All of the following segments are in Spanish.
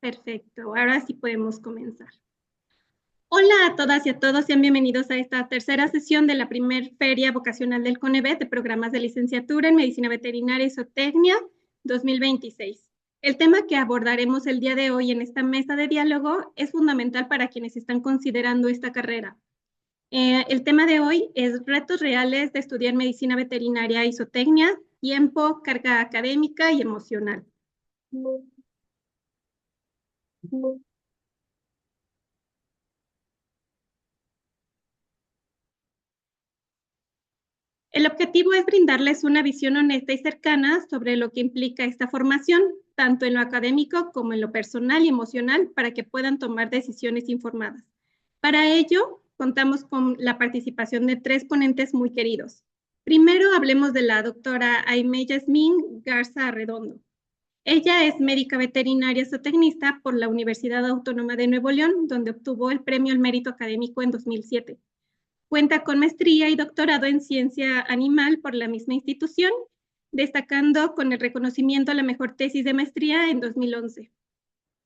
Perfecto, ahora sí podemos comenzar. Hola a todas y a todos, sean bienvenidos a esta tercera sesión de la primer Feria Vocacional del CONEVET de programas de licenciatura en Medicina Veterinaria y Zootecnia 2026. El tema que abordaremos el día de hoy en esta mesa de diálogo es fundamental para quienes están considerando esta carrera. El tema de hoy es retos reales de estudiar medicina veterinaria y zootecnia, tiempo, carga académica y emocional. El objetivo es brindarles una visión honesta y cercana sobre lo que implica esta formación, tanto en lo académico como en lo personal y emocional, para que puedan tomar decisiones informadas. Para ello, contamos con la participación de 3 ponentes muy queridos. Primero, hablemos de la doctora Aimee Yasmín Garza Arredondo. Ella es médica veterinaria zootecnista por la Universidad Autónoma de Nuevo León, donde obtuvo el Premio al Mérito Académico en 2007. Cuenta con maestría y doctorado en ciencia animal por la misma institución, destacando con el reconocimiento a la mejor tesis de maestría en 2011.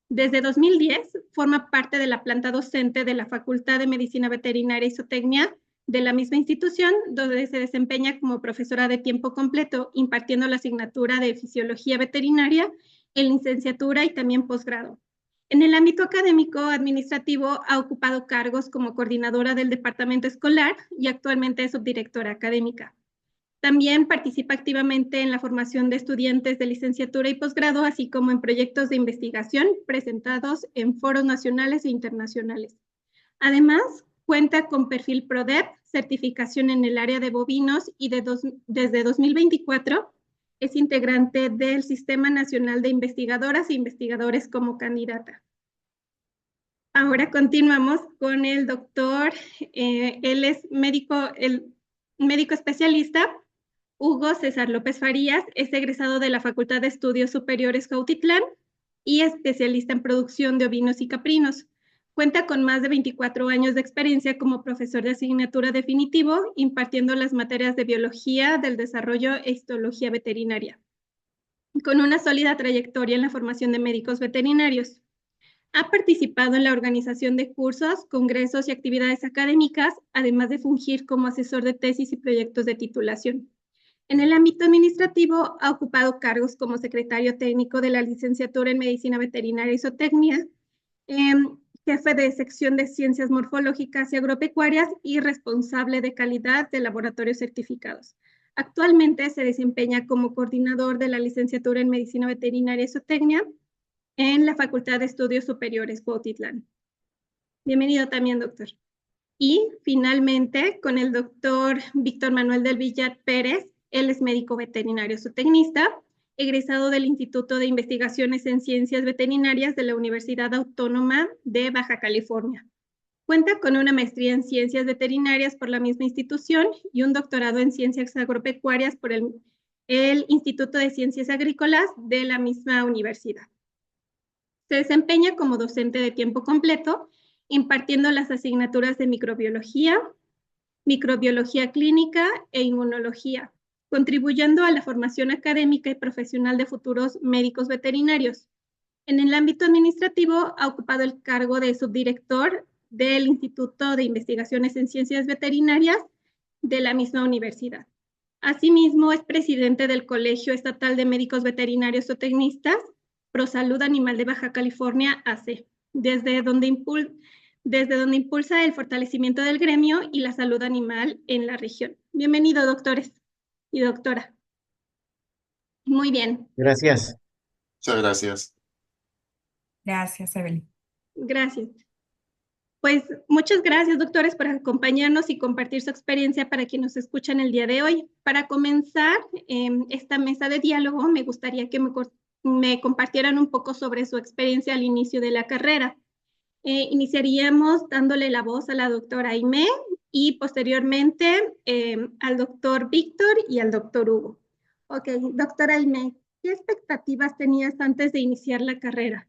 Desde 2010 forma parte de la planta docente de la Facultad de Medicina Veterinaria y Zootecnia de la misma institución, donde se desempeña como profesora de tiempo completo, impartiendo la asignatura de Fisiología Veterinaria en licenciatura y también posgrado. En el ámbito académico administrativo ha ocupado cargos como coordinadora del departamento escolar y actualmente es subdirectora académica. También participa activamente en la formación de estudiantes de licenciatura y posgrado, así como en proyectos de investigación presentados en foros nacionales e internacionales. Además, cuenta con perfil PRODEP, certificación en el área de bovinos y desde 2024 es integrante del Sistema Nacional de Investigadoras e Investigadores como candidata. Ahora continuamos con el doctor, él es el médico especialista Hugo César López Farías, es egresado de la Facultad de Estudios Superiores Cuautitlán y especialista en producción de ovinos y caprinos. Cuenta con más de 24 años de experiencia como profesor de asignatura definitivo, impartiendo las materias de biología del desarrollo e histología veterinaria, con una sólida trayectoria en la formación de médicos veterinarios. Ha participado en la organización de cursos, congresos y actividades académicas, además de fungir como asesor de tesis y proyectos de titulación. En el ámbito administrativo, ha ocupado cargos como secretario técnico de la licenciatura en Medicina Veterinaria y Zootecnia, jefe de sección de Ciencias Morfológicas y Agropecuarias y responsable de calidad de laboratorios certificados. Actualmente se desempeña como coordinador de la licenciatura en Medicina Veterinaria y Zootecnia en la Facultad de Estudios Superiores Cuautitlán. Bienvenido también, doctor. Y finalmente, con el doctor Víctor Manuel del Villar Pérez, él es médico veterinario zootecnista, egresado del Instituto de Investigaciones en Ciencias Veterinarias de la Universidad Autónoma de Baja California. Cuenta con una maestría en Ciencias Veterinarias por la misma institución y un doctorado en Ciencias Agropecuarias por el Instituto de Ciencias Agrícolas de la misma universidad. Se desempeña como docente de tiempo completo, impartiendo las asignaturas de microbiología, microbiología clínica e inmunología, contribuyendo a la formación académica y profesional de futuros médicos veterinarios. En el ámbito administrativo ha ocupado el cargo de subdirector del Instituto de Investigaciones en Ciencias Veterinarias de la misma universidad. Asimismo, es presidente del Colegio Estatal de Médicos Veterinarios Zootecnistas, ProSalud Animal de Baja California, AC, desde donde impulsa el fortalecimiento del gremio y la salud animal en la región. Bienvenido, doctores y doctora. Muy bien, Gracias. Muchas gracias. Gracias, Evelyn. gracias. Pues muchas gracias, doctores, por acompañarnos y compartir su experiencia para quienes nos escuchan el día de hoy. Para comenzar esta mesa de diálogo, me gustaría que me compartieran un poco sobre su experiencia al inicio de la carrera. Iniciaríamos dándole la voz a la doctora Aimee y posteriormente al doctor Víctor y al doctor Hugo. Ok, doctora Aimee, ¿qué expectativas tenías antes de iniciar la carrera?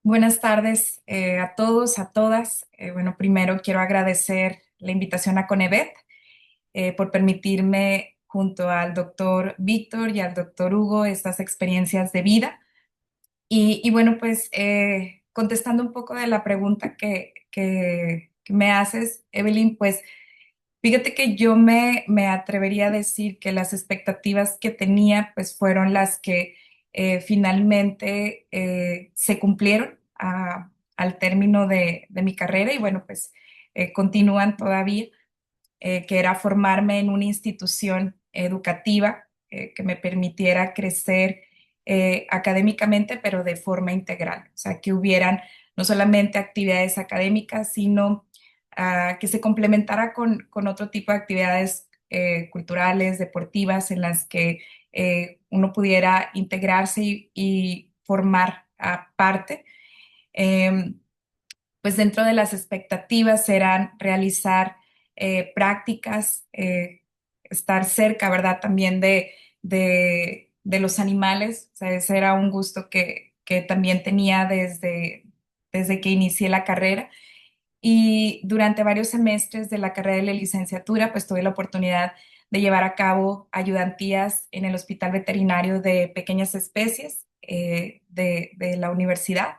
Buenas tardes a todos, a todas. Bueno, primero quiero agradecer la invitación a CONEVET por permitirme junto al doctor Víctor y al doctor Hugo estas experiencias de vida. Y bueno, pues contestando un poco de la pregunta que me haces, Evelyn, pues fíjate que yo me atrevería a decir que las expectativas que tenía pues fueron las que finalmente se cumplieron al término de mi carrera y bueno, pues continúan todavía, que era formarme en una institución educativa que me permitiera crecer académicamente, pero de forma integral. O sea, que hubieran no solamente actividades académicas, sino que se complementara con otro tipo de actividades culturales, deportivas, en las que uno pudiera integrarse y formar parte. Em, pues dentro de las expectativas serán realizar prácticas, estar cerca, ¿verdad? También de los animales. O sea, ese era un gusto que también tenía desde que inicié la carrera. Y durante varios semestres de la carrera de la licenciatura, pues tuve la oportunidad de llevar a cabo ayudantías en el Hospital Veterinario de Pequeñas Especies de la universidad,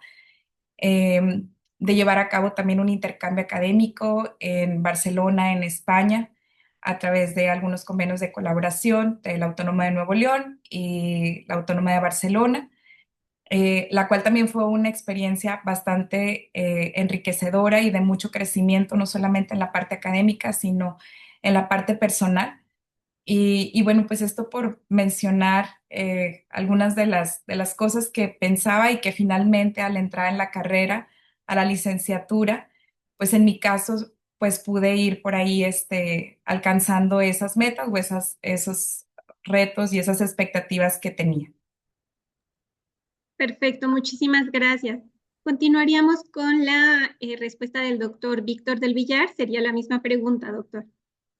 de llevar a cabo también un intercambio académico en Barcelona, en España, a través de algunos convenios de colaboración de la Autónoma de Nuevo León y la Autónoma de Barcelona, la cual también fue una experiencia bastante enriquecedora y de mucho crecimiento, no solamente en la parte académica, sino en la parte personal. Y bueno, pues esto por mencionar algunas de las cosas que pensaba y que finalmente al entrar en la carrera, a la licenciatura, pues en mi caso, pues pude ir por ahí alcanzando esas metas o esos retos y esas expectativas que tenía. Perfecto, muchísimas gracias. Continuaríamos con la respuesta del doctor Víctor del Villar. Sería la misma pregunta, doctor.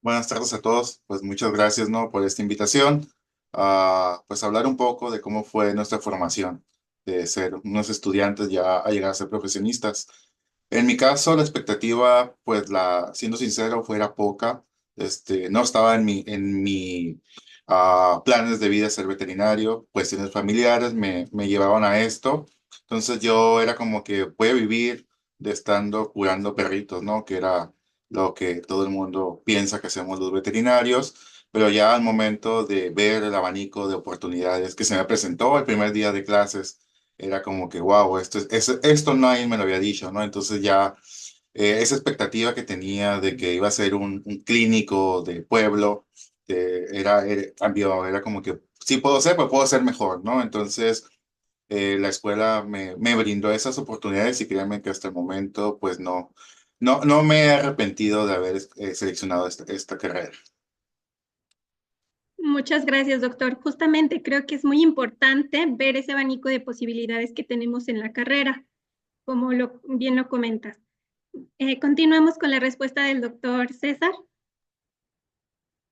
Buenas tardes a todos. Pues muchas gracias, ¿no? por esta invitación. Pues hablar un poco de cómo fue nuestra formación, de ser unos estudiantes ya a llegar a ser profesionistas. En mi caso, la expectativa, pues siendo sincero, fuera poca. No estaba en mi planes de vida ser veterinario. Cuestiones familiares me llevaban a esto. Entonces yo era como que voy a vivir de estando curando perritos, ¿no? Que era lo que todo el mundo piensa que hacemos los veterinarios, pero ya al momento de ver el abanico de oportunidades que se me presentó el primer día de clases, era como que, wow, esto nadie me lo había dicho, ¿no? Entonces ya esa expectativa que tenía de que iba a ser un clínico de pueblo, cambió, era como que sí puedo ser, pero puedo ser mejor, ¿no? Entonces la escuela me brindó esas oportunidades y créanme que hasta el momento, pues no me he arrepentido de haber seleccionado esta carrera. Muchas gracias, doctor. Justamente creo que es muy importante ver ese abanico de posibilidades que tenemos en la carrera, como bien lo comentas. Continuamos con la respuesta del doctor César.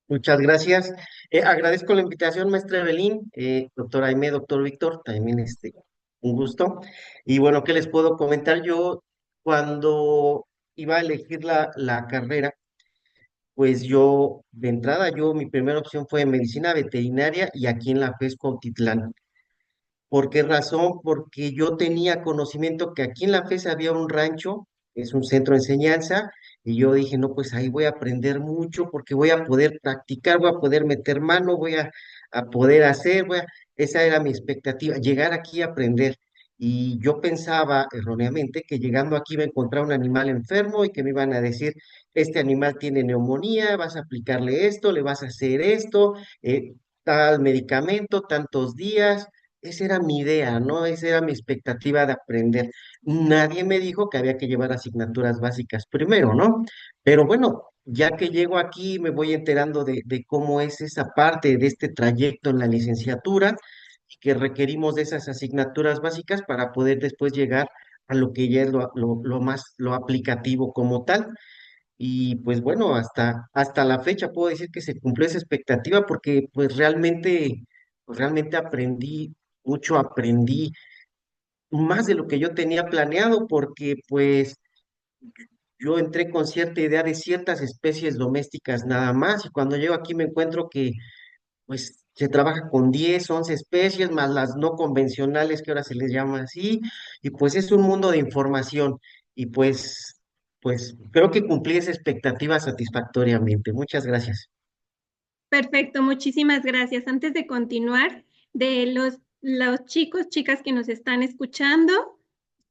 Muchas gracias. Agradezco la invitación, maestra Evelyn, doctor Aime, doctor Víctor, también un gusto. Y bueno, ¿qué les puedo comentar? Yo cuando iba a elegir la carrera, pues yo, de entrada, mi primera opción fue medicina veterinaria y aquí en la FES Cuautitlán. ¿Por qué razón? Porque yo tenía conocimiento que aquí en la FES había un rancho, es un centro de enseñanza, y yo dije, no, pues ahí voy a aprender mucho porque voy a poder practicar, voy a poder meter mano, a poder hacer, esa era mi expectativa, llegar aquí a aprender. Y yo pensaba erróneamente que llegando aquí iba a encontrar un animal enfermo y que me iban a decir, este animal tiene neumonía, vas a aplicarle esto, le vas a hacer esto, tal medicamento, tantos días. Esa era mi idea, ¿no? Esa era mi expectativa de aprender. Nadie me dijo que había que llevar asignaturas básicas primero, ¿no? Pero bueno, ya que llego aquí, me voy enterando de cómo es esa parte de este trayecto en la licenciatura, y que requerimos de esas asignaturas básicas para poder después llegar a lo que ya es lo aplicativo como tal. Y pues bueno, hasta la fecha puedo decir que se cumplió esa expectativa porque pues realmente aprendí mucho, aprendí más de lo que yo tenía planeado porque pues yo entré con cierta idea de ciertas especies domésticas nada más y cuando llego aquí me encuentro que pues se trabaja con 10, 11 especies, más las no convencionales que ahora se les llama así, y pues es un mundo de información, y pues creo que cumplí esa expectativa satisfactoriamente. Muchas gracias. Perfecto, muchísimas gracias. Antes de continuar, de los chicos, chicas que nos están escuchando,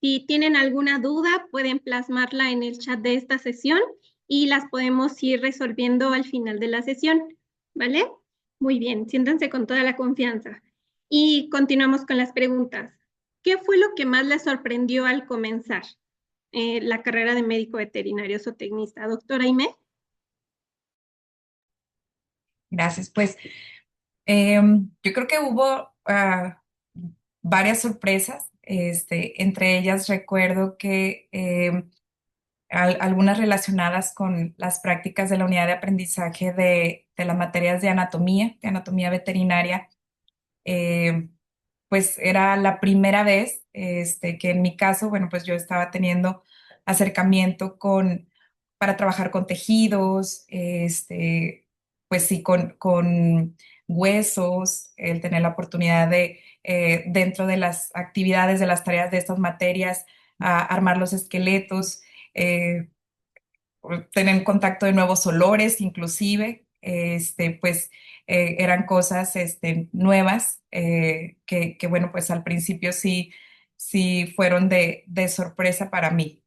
si tienen alguna duda, pueden plasmarla en el chat de esta sesión y las podemos ir resolviendo al final de la sesión, ¿vale? Muy bien, siéntanse con toda la confianza. Y continuamos con las preguntas. ¿Qué fue lo que más les sorprendió al comenzar la carrera de médico veterinario zootecnista? Doctora Aimé. Gracias. Pues yo creo que hubo varias sorpresas. Entre ellas recuerdo que algunas relacionadas con las prácticas de la unidad de aprendizaje de las materias de anatomía veterinaria. eh, pues era la primera vez que en mi caso, bueno, pues yo estaba teniendo acercamiento para trabajar con tejidos, pues sí, con huesos, el tener la oportunidad de, dentro de las actividades, de las tareas de estas materias, armar los esqueletos, eh, tener contacto de nuevos olores, inclusive, pues eran cosas nuevas que, bueno, pues al principio sí, sí fueron de sorpresa para mí.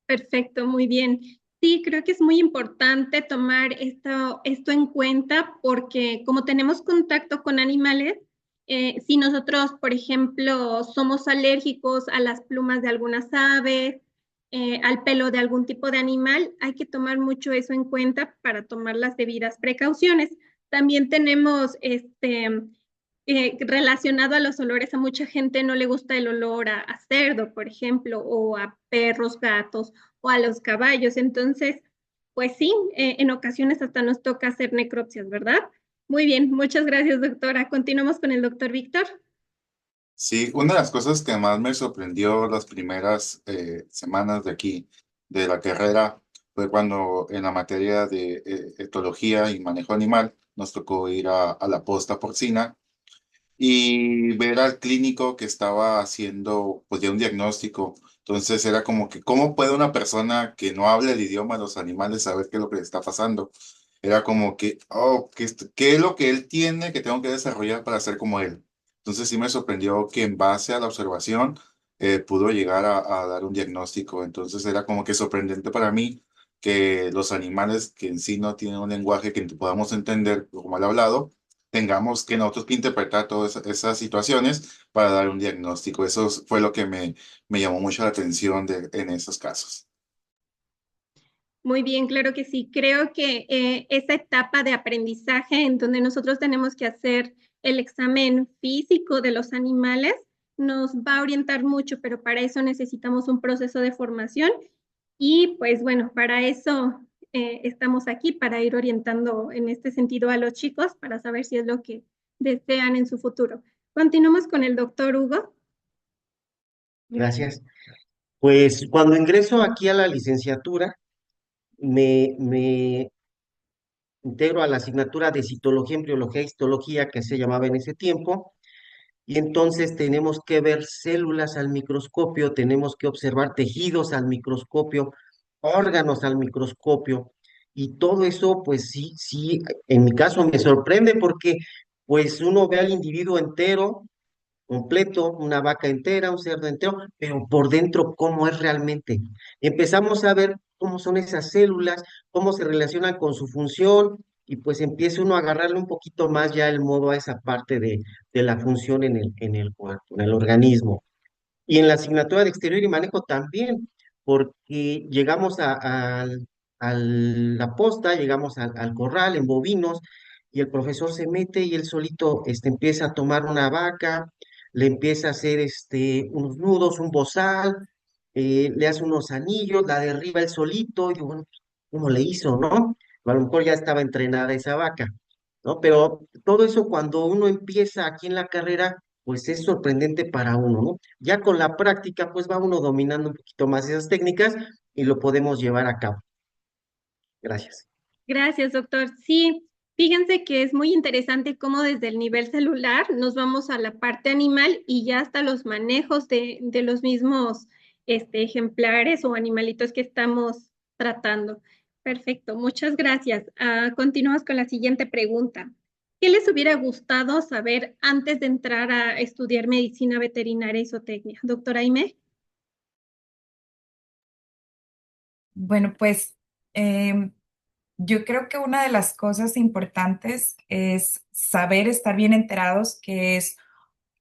Perfecto, muy bien. Sí, creo que es muy importante tomar esto en cuenta porque como tenemos contacto con animales, si nosotros, por ejemplo, somos alérgicos a las plumas de algunas aves, al pelo de algún tipo de animal, hay que tomar mucho eso en cuenta para tomar las debidas precauciones. También tenemos relacionado a los olores, a mucha gente no le gusta el olor a cerdo, por ejemplo, o a perros, gatos o a los caballos. Entonces, pues sí, en ocasiones hasta nos toca hacer necropsias, ¿verdad? Muy bien, muchas gracias, doctora. Continuamos con el doctor Víctor. Sí, una de las cosas que más me sorprendió las primeras semanas de aquí, de la carrera, fue cuando en la materia de etología y manejo animal nos tocó ir a la posta porcina y ver al clínico que estaba haciendo pues ya un diagnóstico. Entonces era como que, ¿cómo puede una persona que no habla el idioma de los animales saber qué es lo que le está pasando? Era como que, oh, ¿qué es lo que él tiene que tengo que desarrollar para ser como él? Entonces sí me sorprendió que en base a la observación pudo llegar a dar un diagnóstico. Entonces era como que sorprendente para mí que los animales que en sí no tienen un lenguaje que podamos entender como el hablado, tengamos que nosotros que interpretar todas esas situaciones para dar un diagnóstico. Eso fue lo que me llamó mucho la atención en esos casos. Muy bien, claro que sí. Creo que esa etapa de aprendizaje en donde nosotros tenemos que hacer el examen físico de los animales nos va a orientar mucho, pero para eso necesitamos un proceso de formación y pues bueno, para eso estamos aquí, para ir orientando en este sentido a los chicos, para saber si es lo que desean en su futuro. Continuamos con el doctor Hugo. Gracias. Pues cuando ingreso aquí a la licenciatura, me integro a la asignatura de citología, embriología e histología que se llamaba en ese tiempo. Y entonces tenemos que ver células al microscopio, tenemos que observar tejidos al microscopio, órganos al microscopio. Y todo eso, pues sí, sí, en mi caso me sorprende porque pues uno ve al individuo entero, completo, una vaca entera, un cerdo entero, pero por dentro cómo es realmente. Empezamos a ver cómo son esas células, cómo se relacionan con su función, y pues empieza uno a agarrarle un poquito más ya el modo a esa parte de la función en el cuerpo, en el organismo. Y en la asignatura de exterior y manejo también, porque llegamos a la posta, llegamos al corral en bovinos, y el profesor se mete y él solito empieza a tomar una vaca, le empieza a hacer unos nudos, un bozal, le hace unos anillos, la derriba él solito, y digo, bueno, ¿cómo le hizo, no? A lo mejor ya estaba entrenada esa vaca, ¿no? Pero todo eso cuando uno empieza aquí en la carrera, pues es sorprendente para uno, ¿no? Ya con la práctica, pues va uno dominando un poquito más esas técnicas y lo podemos llevar a cabo. Gracias. Gracias, doctor. Sí, Fíjense que es muy interesante cómo desde el nivel celular nos vamos a la parte animal y ya hasta los manejos de los mismos ejemplares o animalitos que estamos tratando. Perfecto, muchas gracias. Continuamos con la siguiente pregunta. ¿Qué les hubiera gustado saber antes de entrar a estudiar medicina veterinaria y zootecnia? Doctora Aimé. Bueno, pues yo creo que una de las cosas importantes es saber estar bien enterados que es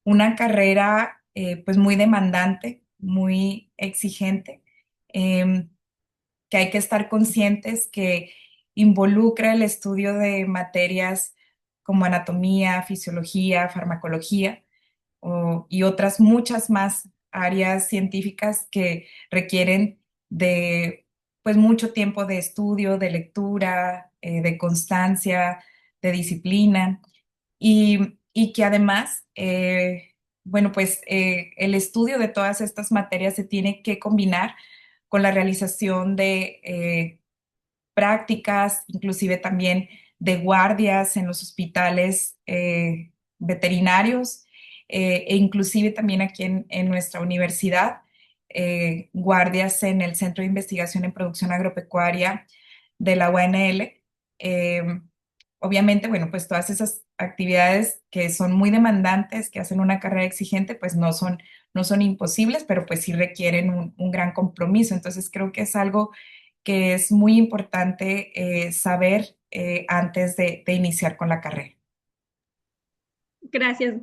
una carrera pues muy demandante, muy exigente, em, que hay que estar conscientes que involucra el estudio de materias como anatomía, fisiología, farmacología y otras muchas más áreas científicas que requieren de pues mucho tiempo de estudio, de lectura, de constancia, de disciplina y que además, bueno, pues el estudio de todas estas materias se tiene que combinar con la realización de prácticas, inclusive también de guardias en los hospitales veterinarios e inclusive también aquí en nuestra universidad, guardias en el Centro de Investigación en Producción Agropecuaria de la UANL. Obviamente, bueno, pues todas esas actividades que son muy demandantes, que hacen una carrera exigente, pues no son imposibles, pero pues sí requieren un gran compromiso. Entonces creo que es algo que es muy importante saber antes de iniciar con la carrera. Gracias.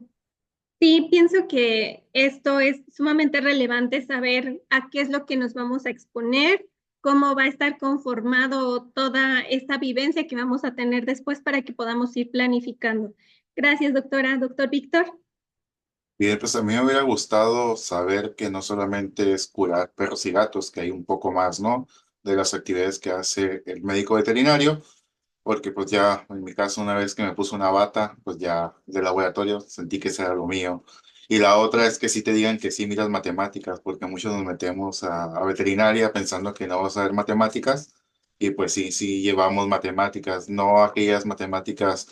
Sí, pienso que esto es sumamente relevante saber a qué es lo que nos vamos a exponer, cómo va a estar conformado toda esta vivencia que vamos a tener después para que podamos ir planificando. Gracias, doctora. Doctor Víctor. Bien, pues a mí me hubiera gustado saber que no solamente es curar perros y gatos, que hay un poco más, ¿no? De las actividades que hace el médico veterinario, porque pues ya en mi caso una vez que me puse una bata, pues ya de laboratorio sentí que eso era lo mío. Y la otra es que sí te digan que sí miras matemáticas, porque muchos nos metemos a veterinaria pensando que no vamos a ver matemáticas, y pues sí, sí llevamos matemáticas, no aquellas matemáticas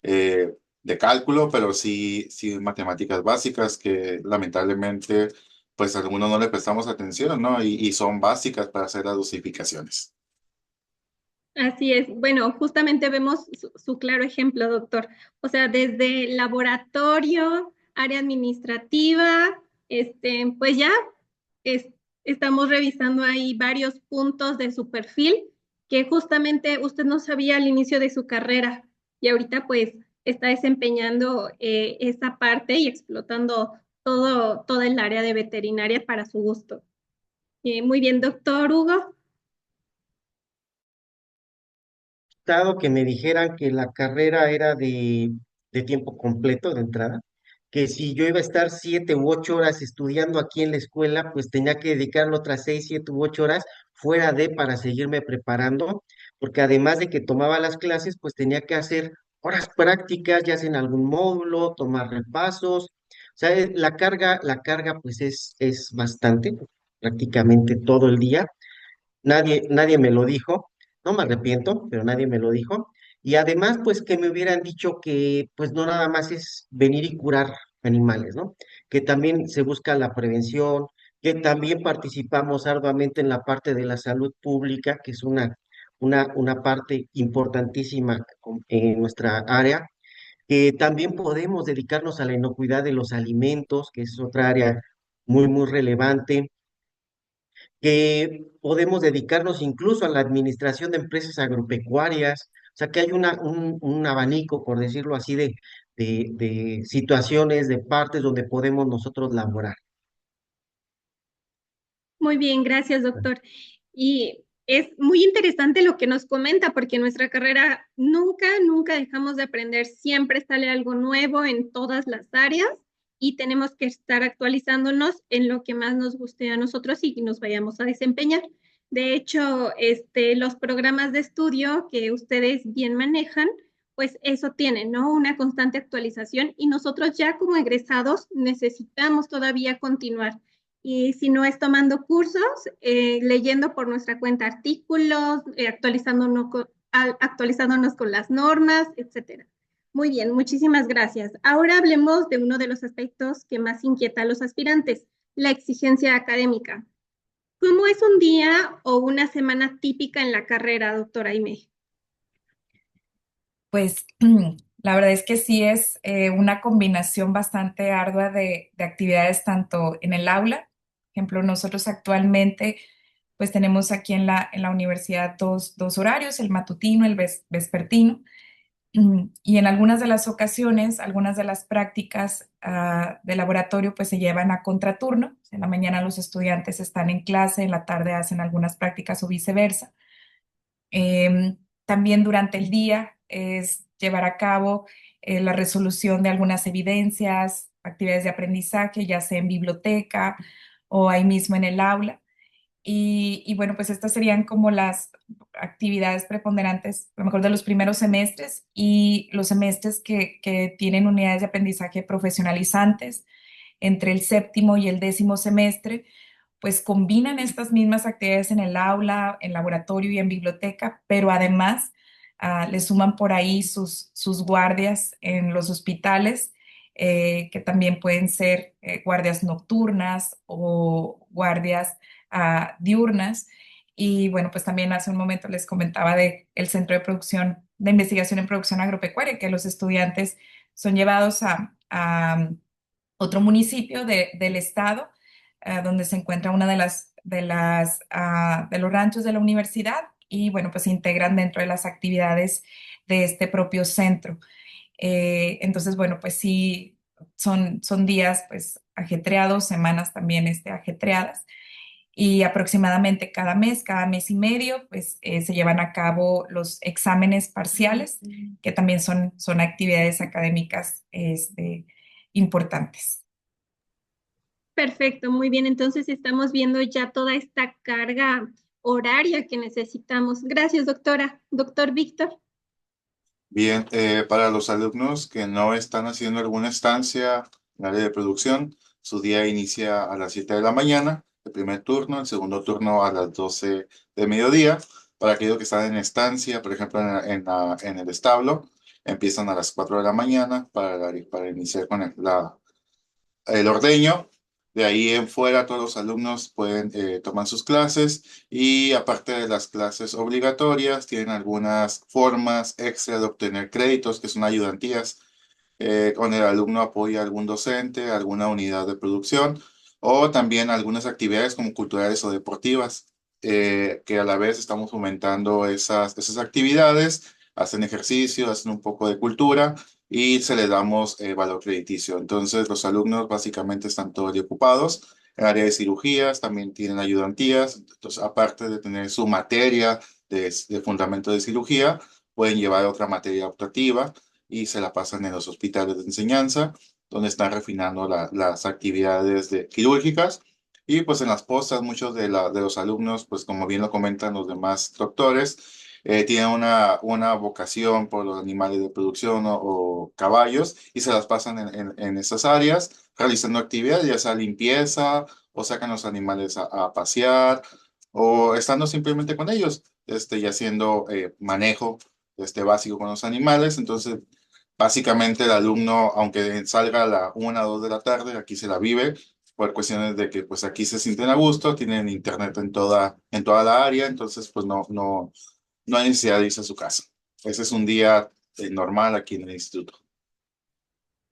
de cálculo, pero sí, sí matemáticas básicas que lamentablemente pues a algunos no le prestamos atención, ¿no? Y son básicas para hacer las dosificaciones. Así es. Bueno, justamente vemos su claro ejemplo, doctor. O sea, desde laboratorio, área administrativa, pues ya es- estamos revisando ahí varios puntos de su perfil que justamente usted no sabía al inicio de su carrera y ahorita pues está desempeñando esa parte y explotando todo el área de veterinaria para su gusto. Muy bien, doctor Hugo. Dado que me dijeran que la carrera era de tiempo completo de entrada, que si yo iba a estar 7 u 8 horas estudiando aquí en la escuela, pues tenía que dedicarle otras 6, 7 u 8 horas fuera de para seguirme preparando, porque además de que tomaba las clases, pues tenía que hacer horas prácticas, ya sea en algún módulo, tomar repasos. O sea, la carga pues es bastante, prácticamente todo el día. Nadie me lo dijo, no me arrepiento, pero nadie me lo dijo. Y además, pues que me hubieran dicho que pues no nada más es venir y curar animales, ¿no? Que también se busca la prevención, que también participamos arduamente en la parte de la salud pública, que es una parte importantísima en nuestra área, que también podemos dedicarnos a la inocuidad de los alimentos, que es otra área muy relevante, que podemos dedicarnos incluso a la administración de empresas agropecuarias, o sea que hay un abanico, por decirlo así, de situaciones, de partes donde podemos nosotros laborar. Muy bien, gracias, doctor. Y es muy interesante lo que nos comenta, porque en nuestra carrera nunca dejamos de aprender, siempre sale algo nuevo en todas las áreas y tenemos que estar actualizándonos en lo que más nos guste a nosotros y nos vayamos a desempeñar. De hecho, los programas de estudio que ustedes bien manejan, pues eso tienen, ¿no? Una constante actualización y nosotros ya como egresados necesitamos todavía continuar y si no es tomando cursos, leyendo por nuestra cuenta artículos, actualizándonos actualizándonos con las normas, etcétera. Muy bien, muchísimas gracias. Ahora hablemos de uno de los aspectos que más inquieta a los aspirantes, la exigencia académica. ¿Cómo es un día o una semana típica en la carrera, doctora Aimé? Pues la verdad es que sí es una combinación bastante ardua de actividades tanto en el aula. Por ejemplo, nosotros actualmente pues tenemos aquí en la universidad dos horarios, el matutino, el vespertino. Y en algunas de las ocasiones, algunas de las prácticas de laboratorio pues se llevan a contraturno. En la mañana los estudiantes están en clase, en la tarde hacen algunas prácticas o viceversa. También durante el día es llevar a cabo la resolución de algunas evidencias, actividades de aprendizaje, ya sea en biblioteca o ahí mismo en el aula. Y bueno, pues estas serían como las actividades preponderantes, a lo mejor de los primeros semestres y los semestres que tienen unidades de aprendizaje profesionalizantes entre el séptimo y el décimo semestre, pues combinan estas mismas actividades en el aula, en laboratorio y en biblioteca, pero además le suman por ahí sus guardias en los hospitales, que también pueden ser guardias nocturnas o guardias diurnas. Y bueno, pues también hace un momento les comentaba de el Centro de Producción, de Investigación en Producción Agropecuaria, que los estudiantes son llevados a otro municipio del estado, donde se encuentra una de los ranchos de la universidad y bueno, pues se integran dentro de las actividades de este propio centro. Entonces, bueno, pues sí, son días pues ajetreados, semanas también ajetreadas y aproximadamente cada mes y medio, pues se llevan a cabo los exámenes parciales, que también son actividades académicas importantes. Perfecto, muy bien. Entonces estamos viendo ya toda esta carga horaria que necesitamos. Gracias, doctora. Doctor Víctor. Bien, para los alumnos que no están haciendo alguna estancia en el área de producción, su día inicia a las 7 de la mañana, el primer turno, el segundo turno a las 12 de mediodía. Para aquellos que están en estancia, por ejemplo, en el establo, empiezan a las 4 de la mañana para iniciar con el ordeño. De ahí en fuera, todos los alumnos pueden tomar sus clases y aparte de las clases obligatorias, tienen algunas formas extra de obtener créditos que son ayudantías, con el alumno apoya a algún docente, alguna unidad de producción o también algunas actividades como culturales o deportivas, que a la vez estamos fomentando esas actividades, hacen ejercicio, hacen un poco de cultura y se le damos valor crediticio. Entonces los alumnos básicamente están todo el día ocupados. En el área de cirugías también tienen ayudantías, entonces aparte de tener su materia de fundamento de cirugía, pueden llevar otra materia optativa y se la pasan en los hospitales de enseñanza, donde están refinando las actividades quirúrgicas. Y pues en las postas, muchos de los alumnos, pues como bien lo comentan los demás doctores, tienen una vocación por los animales de producción o caballos y se las pasan en esas áreas, realizando actividades, ya sea limpieza o sacan los animales a pasear o estando simplemente con ellos, y haciendo manejo básico con los animales. Entonces, básicamente el alumno, aunque salga a la 1 o 2 de la tarde, aquí se la vive por cuestiones de que pues aquí se sienten a gusto, tienen internet en toda la área, entonces pues no hay necesidad de irse a su casa. Ese es un día normal aquí en el instituto.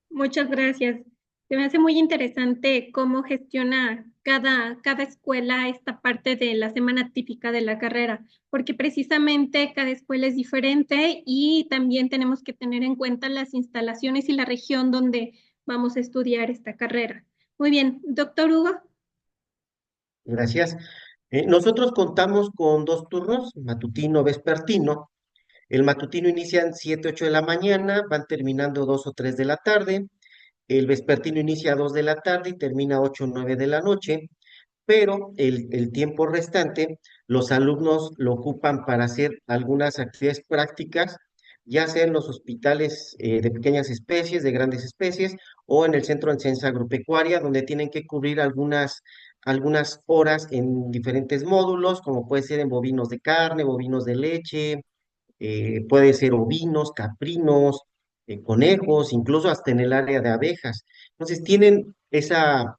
Muchas gracias. Se me hace muy interesante cómo gestiona cada escuela esta parte de la semana típica de la carrera, porque precisamente cada escuela es diferente y también tenemos que tener en cuenta las instalaciones y la región donde vamos a estudiar esta carrera. Muy bien, doctor Hugo. Gracias. Nosotros contamos con dos turnos, matutino, vespertino. El matutino inician 7, 8 de la mañana, van terminando 2 o 3 de la tarde. El vespertino inicia a 2 de la tarde y termina 8 o 9 de la noche, pero el tiempo restante los alumnos lo ocupan para hacer algunas actividades prácticas, ya sea en los hospitales de pequeñas especies, de grandes especies, o en el centro de enseñanza agropecuaria, donde tienen que cubrir algunas horas en diferentes módulos, como puede ser en bovinos de carne, bovinos de leche, puede ser ovinos, caprinos, conejos, incluso hasta en el área de abejas. Entonces tienen esa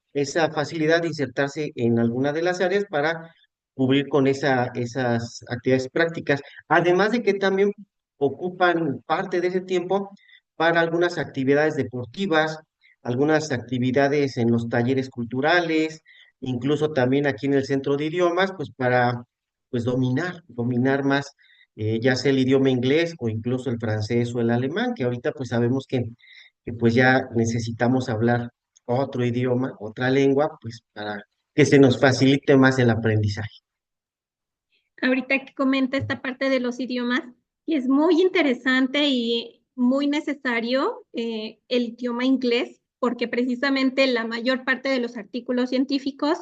facilidad de insertarse en alguna de las áreas para cubrir con esas actividades prácticas, además de que también ocupan parte de ese tiempo para algunas actividades deportivas, algunas actividades en los talleres culturales, incluso también aquí en el centro de idiomas, pues para pues dominar más, ya sea el idioma inglés o incluso el francés o el alemán, que ahorita pues sabemos que pues ya necesitamos hablar otro idioma, otra lengua, pues para que se nos facilite más el aprendizaje. Ahorita que comenta esta parte de los idiomas, y es muy interesante y muy necesario el idioma inglés, porque precisamente la mayor parte de los artículos científicos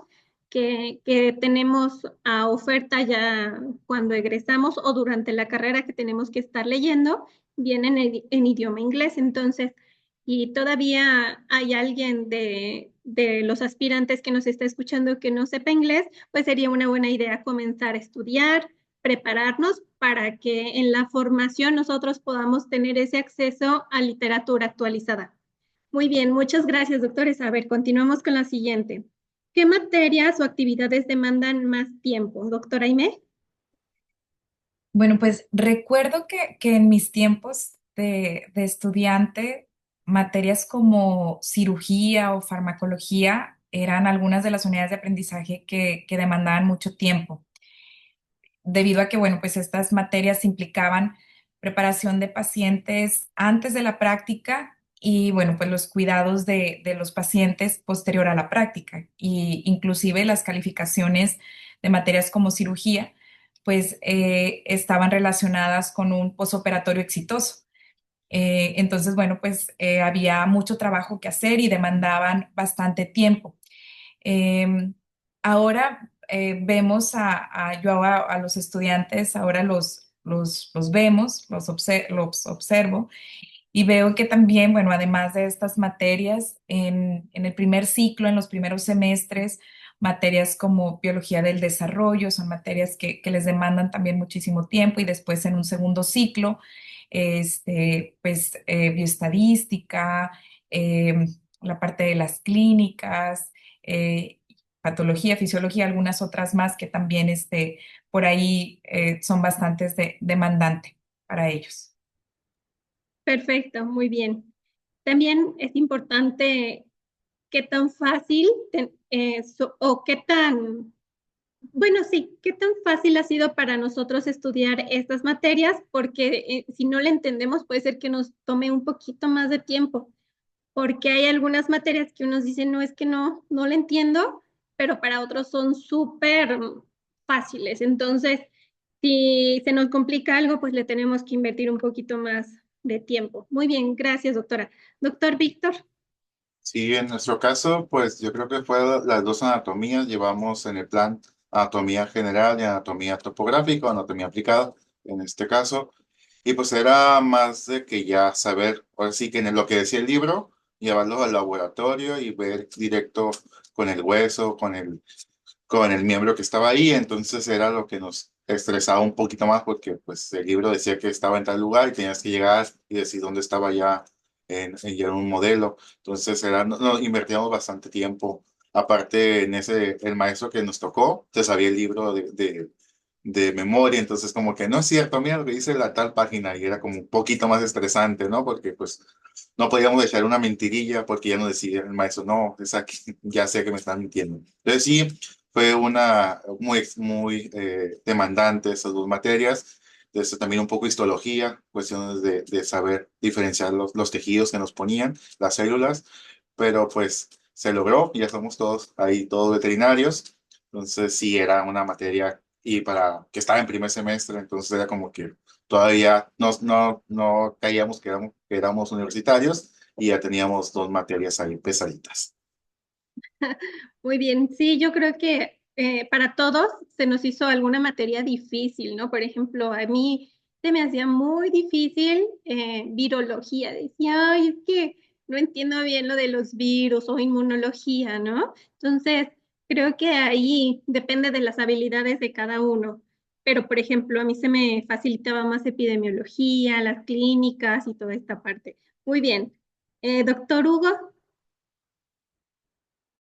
que tenemos a oferta ya cuando egresamos o durante la carrera que tenemos que estar leyendo, vienen en idioma inglés. Entonces, y todavía hay alguien de los aspirantes que nos está escuchando que no sepa inglés, pues sería una buena idea comenzar a estudiar, prepararnos para que en la formación nosotros podamos tener ese acceso a literatura actualizada. Muy bien, muchas gracias, doctores. A ver, continuamos con la siguiente. ¿Qué materias o actividades demandan más tiempo, doctora Aimé? Bueno, pues recuerdo que en mis tiempos de estudiante, materias como cirugía o farmacología eran algunas de las unidades de aprendizaje que demandaban mucho tiempo, debido a que, bueno, pues estas materias implicaban preparación de pacientes antes de la práctica y, bueno, pues los cuidados de los pacientes posterior a la práctica, y inclusive las calificaciones de materias como cirugía pues estaban relacionadas con un posoperatorio exitoso. Entonces, bueno, pues había mucho trabajo que hacer y demandaban bastante tiempo. Ahora vemos a los estudiantes, ahora los vemos, los observo y veo que también, bueno, además de estas materias, en el primer ciclo, en los primeros semestres, materias como biología del desarrollo, son materias que les demandan también muchísimo tiempo, y después en un segundo ciclo, pues bioestadística, la parte de las clínicas, eh, patología, fisiología, algunas otras más que también por ahí son bastantes demandantes para ellos. Perfecto, muy bien. También es importante qué tan fácil o qué tan, bueno, sí, qué tan fácil ha sido para nosotros estudiar estas materias, porque si no le entendemos puede ser que nos tome un poquito más de tiempo, porque hay algunas materias que unos dicen, no, es que no le entiendo, pero para otros son súper fáciles. Entonces, si se nos complica algo, pues le tenemos que invertir un poquito más de tiempo. Muy bien, gracias, doctora. Doctor Víctor. Sí, en nuestro caso, pues yo creo que fue las dos anatomías. Llevamos en el plan anatomía general y anatomía topográfica, o anatomía aplicada, en este caso. Y pues era más de que ya saber, ahora sí que en lo que decía el libro, llevarlos al laboratorio y ver directo con el hueso, con el miembro que estaba ahí. Entonces era lo que nos estresaba un poquito más, porque pues el libro decía que estaba en tal lugar y tenías que llegar y decir dónde estaba ya ya en un modelo. Entonces era, no, invertíamos bastante tiempo. Aparte, el maestro que nos tocó, se sabía el libro de memoria, entonces como que no es cierto, mira lo que dice la tal página, y era como un poquito más estresante, ¿no? Porque pues no podíamos echar una mentirilla, porque ya nos decía el maestro, no, es aquí, ya sé que me están mintiendo. Entonces sí, fue una muy demandante esas dos materias. Entonces también un poco histología, cuestiones de saber diferenciar los tejidos que nos ponían, las células, pero pues se logró, ya somos todos ahí, todos veterinarios. Entonces sí, era una materia y para que estaba en primer semestre, entonces era como que todavía no caíamos que éramos universitarios, y ya teníamos dos materias ahí pesaditas. Muy bien, sí, yo creo que para todos se nos hizo alguna materia difícil, ¿no? Por ejemplo, a mí se me hacía muy difícil virología. Decía, ay, es que no entiendo bien lo de los virus o inmunología, ¿no? Entonces, creo que ahí depende de las habilidades de cada uno. pero por ejemplo, a mí se me facilitaba más epidemiología, las clínicas y toda esta parte. Muy bien. Doctor Hugo,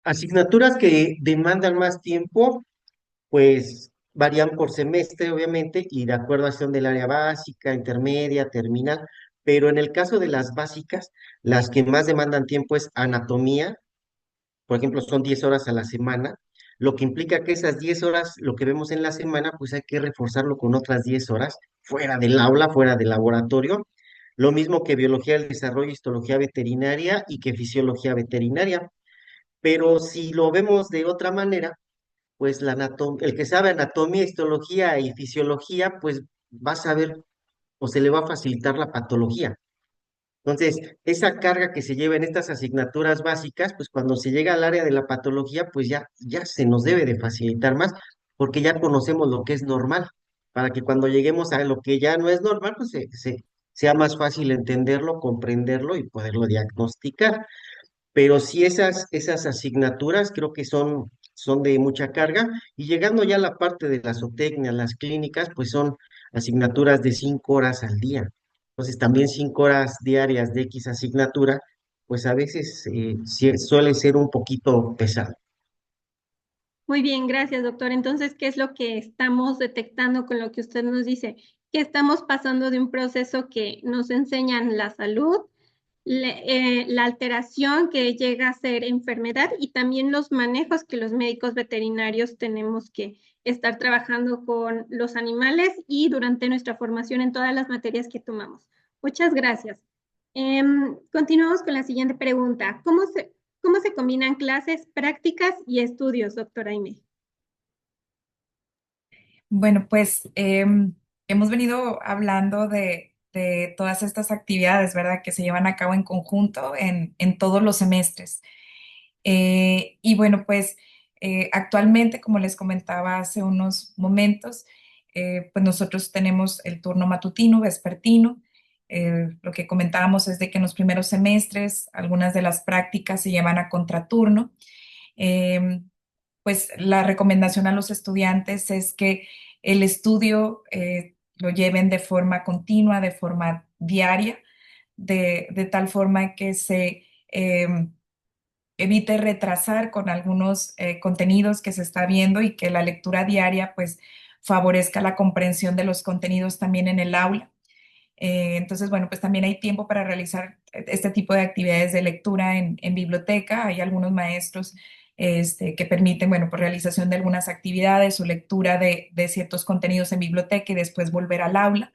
Asignaturas que demandan más tiempo, pues varían por semestre, obviamente, y de acuerdo a acción del área básica, intermedia, terminal. Pero en el caso de las básicas, las que más demandan tiempo es anatomía, por ejemplo, son 10 horas a la semana, lo que implica que esas 10 horas, lo que vemos en la semana, pues hay que reforzarlo con otras 10 horas fuera del aula, fuera del laboratorio. Lo mismo que biología del desarrollo, histología veterinaria y que fisiología veterinaria. Pero si lo vemos de otra manera, pues el que sabe anatomía, histología y fisiología, pues va a saber o se le va a facilitar la patología. Entonces, esa carga que se lleva en estas asignaturas básicas, pues cuando se llega al área de la patología, pues ya se nos debe de facilitar más, porque ya conocemos lo que es normal, para que cuando lleguemos a lo que ya no es normal, pues sea más fácil entenderlo, comprenderlo y poderlo diagnosticar. Pero sí esas asignaturas creo que son de mucha carga, y llegando ya a la parte de la zootecnia, las clínicas, pues son asignaturas de 5 horas al día. Entonces también 5 horas diarias de X asignatura, pues a veces sí suele ser un poquito pesado. muy bien, gracias, doctor. Entonces, ¿qué es lo que estamos detectando con lo que usted nos dice? Que estamos pasando de un proceso que nos enseñan la salud, la alteración que llega a ser enfermedad y también los manejos que los médicos veterinarios tenemos que estar trabajando con los animales y durante nuestra formación en todas las materias que tomamos. Muchas gracias. Continuamos con la siguiente pregunta. ¿Cómo se combinan clases, prácticas y estudios, doctora Aimee? Bueno, pues hemos venido hablando de todas estas actividades, ¿verdad? Que se llevan a cabo en conjunto en todos los semestres. Y bueno, pues actualmente, como les comentaba hace unos momentos, pues nosotros tenemos el turno matutino, vespertino. Lo que comentábamos es de que en los primeros semestres algunas de las prácticas se llevan a contraturno. Em, pues la recomendación a los estudiantes es que el estudio lo lleven de forma continua, de forma diaria, de tal forma que se evite retrasar con algunos contenidos que se está viendo y que la lectura diaria pues favorezca la comprensión de los contenidos también en el aula. Entonces, bueno, pues también hay tiempo para realizar este tipo de actividades de lectura en biblioteca. Hay algunos maestros que permiten, bueno, por realización de algunas actividades o lectura de ciertos contenidos en biblioteca y después volver al aula.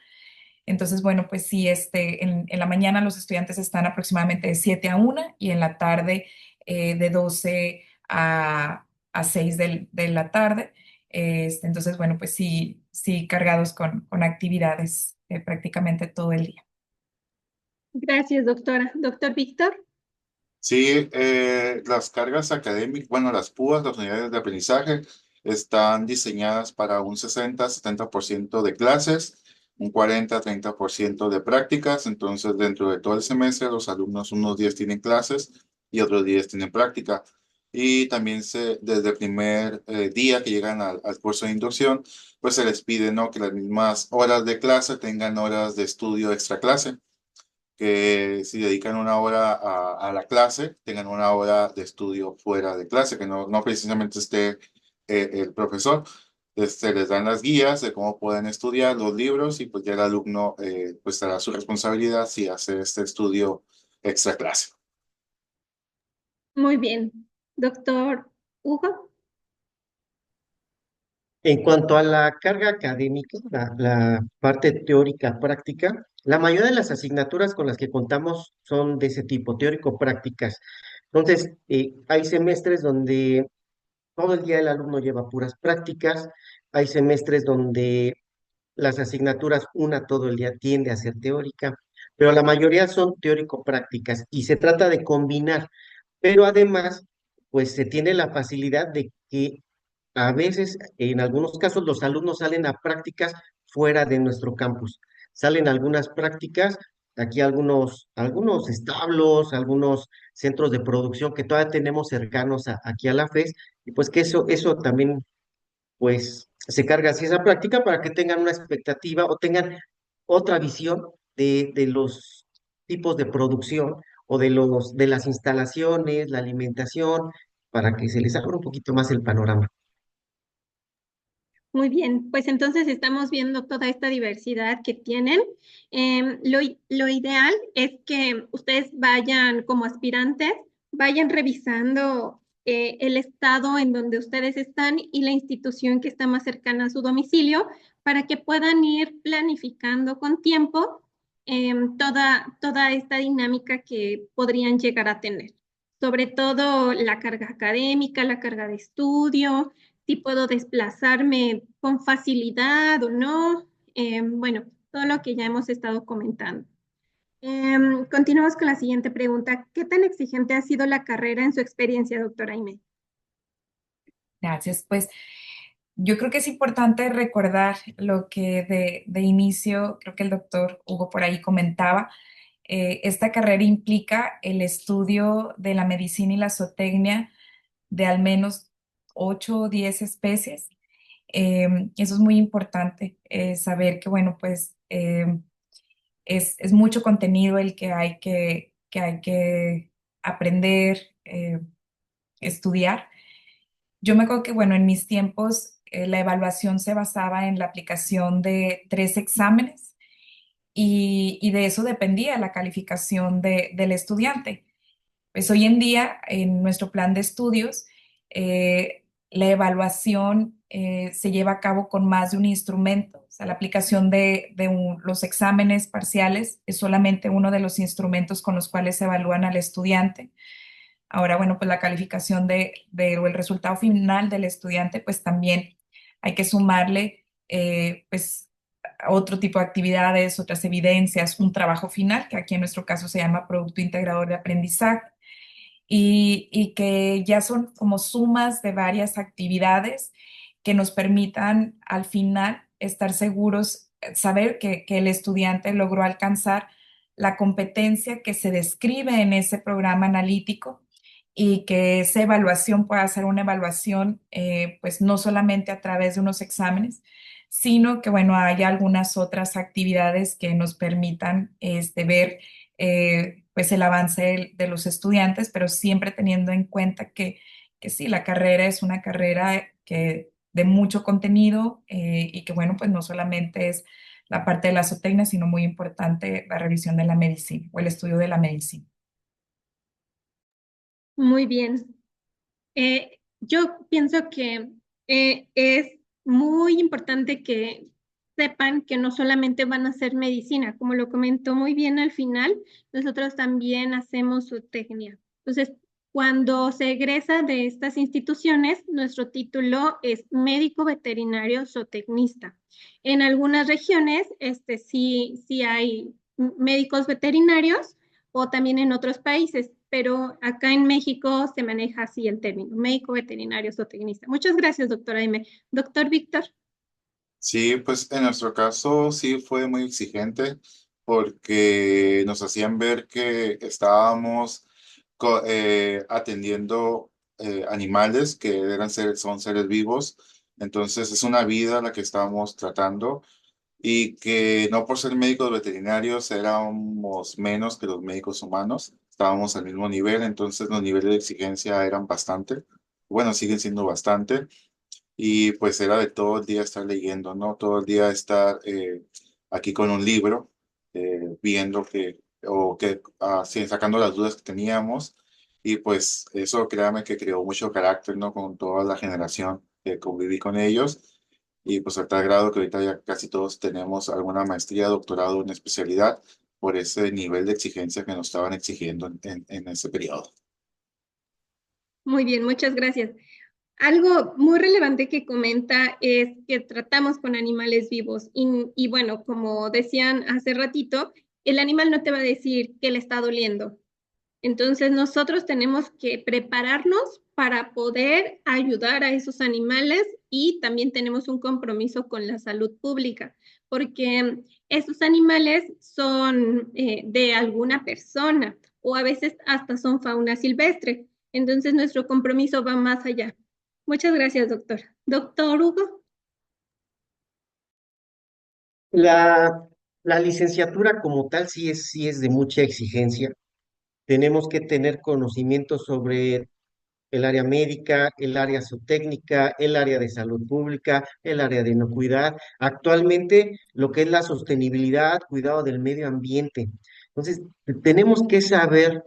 Entonces, bueno, pues sí, en la mañana los estudiantes están aproximadamente de 7 a 1 y en la tarde de 12 a 6 de la tarde. Entonces, bueno, pues sí, sí cargados con actividades prácticamente todo el día. Gracias, doctora. Doctor Víctor. Sí, las cargas académicas, bueno, las PUAs, las unidades de aprendizaje, están diseñadas para un 60-70% de clases, un 40-30% de prácticas. Entonces, dentro de todo el semestre, los alumnos unos 10 tienen clases y otros 10 tienen práctica. Y también desde el primer día que llegan al curso de inducción, pues se les pide, ¿no?, que las mismas horas de clase tengan horas de estudio extra clase, que si dedican una hora a la clase, tengan una hora de estudio fuera de clase, que no precisamente esté el profesor. Les dan las guías de cómo pueden estudiar los libros, y pues ya el alumno pues hará su responsabilidad si hace este estudio extra clase. Muy bien. Doctor Hugo. En cuanto a la carga académica, la parte teórica práctica, la mayoría de las asignaturas con las que contamos son de ese tipo, teórico-prácticas. Entonces, hay semestres donde todo el día el alumno lleva puras prácticas, hay semestres donde las asignaturas, una todo el día tiende a ser teórica, pero la mayoría son teórico-prácticas y se trata de combinar, pero además, pues se tiene la facilidad de que a veces, en algunos casos, los alumnos salen a prácticas fuera de nuestro campus. Salen algunas prácticas, aquí algunos establos, algunos centros de producción que todavía tenemos cercanos aquí a la FES, y pues que eso también, pues, se carga así esa práctica para que tengan una expectativa o tengan otra visión de los tipos de producción o de las instalaciones, la alimentación, para que se les abra un poquito más el panorama. Muy bien, pues entonces estamos viendo toda esta diversidad que tienen. Lo ideal es que ustedes vayan como aspirantes, vayan revisando el estado en donde ustedes están y la institución que está más cercana a su domicilio para que puedan ir planificando con tiempo toda esta dinámica que podrían llegar a tener. Sobre todo la carga académica, la carga de estudio, si puedo desplazarme con facilidad o no. Bueno, todo lo que ya hemos estado comentando. Continuamos con la siguiente pregunta. ¿Qué tan exigente ha sido la carrera en su experiencia, doctora Aimé? Gracias. Pues yo creo que es importante recordar lo que de inicio, creo que el doctor Hugo por ahí comentaba. Esta carrera implica el estudio de la medicina y la zootecnia de al menos 8 o 10 especies. Eso es muy importante, saber que, bueno, pues es mucho contenido el que hay que aprender, estudiar. Yo me acuerdo que, bueno, en mis tiempos la evaluación se basaba en la aplicación de 3 exámenes y de eso dependía la calificación del estudiante. Pues hoy en día, en nuestro plan de estudios, la evaluación se lleva a cabo con más de un instrumento. O sea, la aplicación de los exámenes parciales es solamente uno de los instrumentos con los cuales se evalúan al estudiante. Ahora, bueno, pues la calificación o el resultado final del estudiante, pues también hay que sumarle, pues, otro tipo de actividades, otras evidencias, un trabajo final, que aquí en nuestro caso se llama Producto Integrador de Aprendizaje, y que ya son como sumas de varias actividades que nos permitan al final estar seguros, saber que el estudiante logró alcanzar la competencia que se describe en ese programa analítico y que esa evaluación pueda ser una evaluación, pues no solamente a través de unos exámenes, sino que, bueno, haya algunas otras actividades que nos permitan ver, pues el avance de los estudiantes, pero siempre teniendo en cuenta que sí, la carrera es una carrera de mucho contenido, y que, bueno, pues no solamente es la parte de la zootecnia, sino muy importante la revisión de la medicina o el estudio de la medicina. Muy bien. Yo pienso que es muy importante que sepan que no solamente van a hacer medicina, como lo comentó muy bien al final, nosotros también hacemos zootecnia. Entonces, cuando se egresa de estas instituciones, nuestro título es médico veterinario zootecnista. En algunas regiones, sí hay médicos veterinarios o también en otros países, pero acá en México se maneja así el término, médico veterinario zootecnista. Muchas gracias, doctora Aime. Doctor Víctor. Sí, pues en nuestro caso sí fue muy exigente porque nos hacían ver que estábamos atendiendo animales que son seres vivos, entonces es una vida la que estábamos tratando y que no por ser médicos veterinarios éramos menos que los médicos humanos, estábamos al mismo nivel, entonces los niveles de exigencia eran bastante, bueno, siguen siendo bastante. Y pues era de todo el día estar leyendo, ¿no? Todo el día estar aquí con un libro, viendo sí, sacando las dudas que teníamos. Y pues eso, créame que creó mucho carácter, ¿no? Con toda la generación que conviví con ellos. Y pues a tal grado que ahorita ya casi todos tenemos alguna maestría, doctorado, una especialidad por ese nivel de exigencia que nos estaban exigiendo en ese periodo. Muy bien, muchas gracias. Algo muy relevante que comenta es que tratamos con animales vivos y bueno, como decían hace ratito, el animal no te va a decir que le está doliendo. Entonces nosotros tenemos que prepararnos para poder ayudar a esos animales y también tenemos un compromiso con la salud pública, porque esos animales son de alguna persona o a veces hasta son fauna silvestre. Entonces nuestro compromiso va más allá. Muchas gracias, doctor. Doctor Hugo. La, la licenciatura como tal sí es de mucha exigencia. Tenemos que tener conocimientos sobre el área médica, el área zootécnica, el área de salud pública, el área de inocuidad. Actualmente, lo que es la sostenibilidad, cuidado del medio ambiente. Entonces, tenemos que saber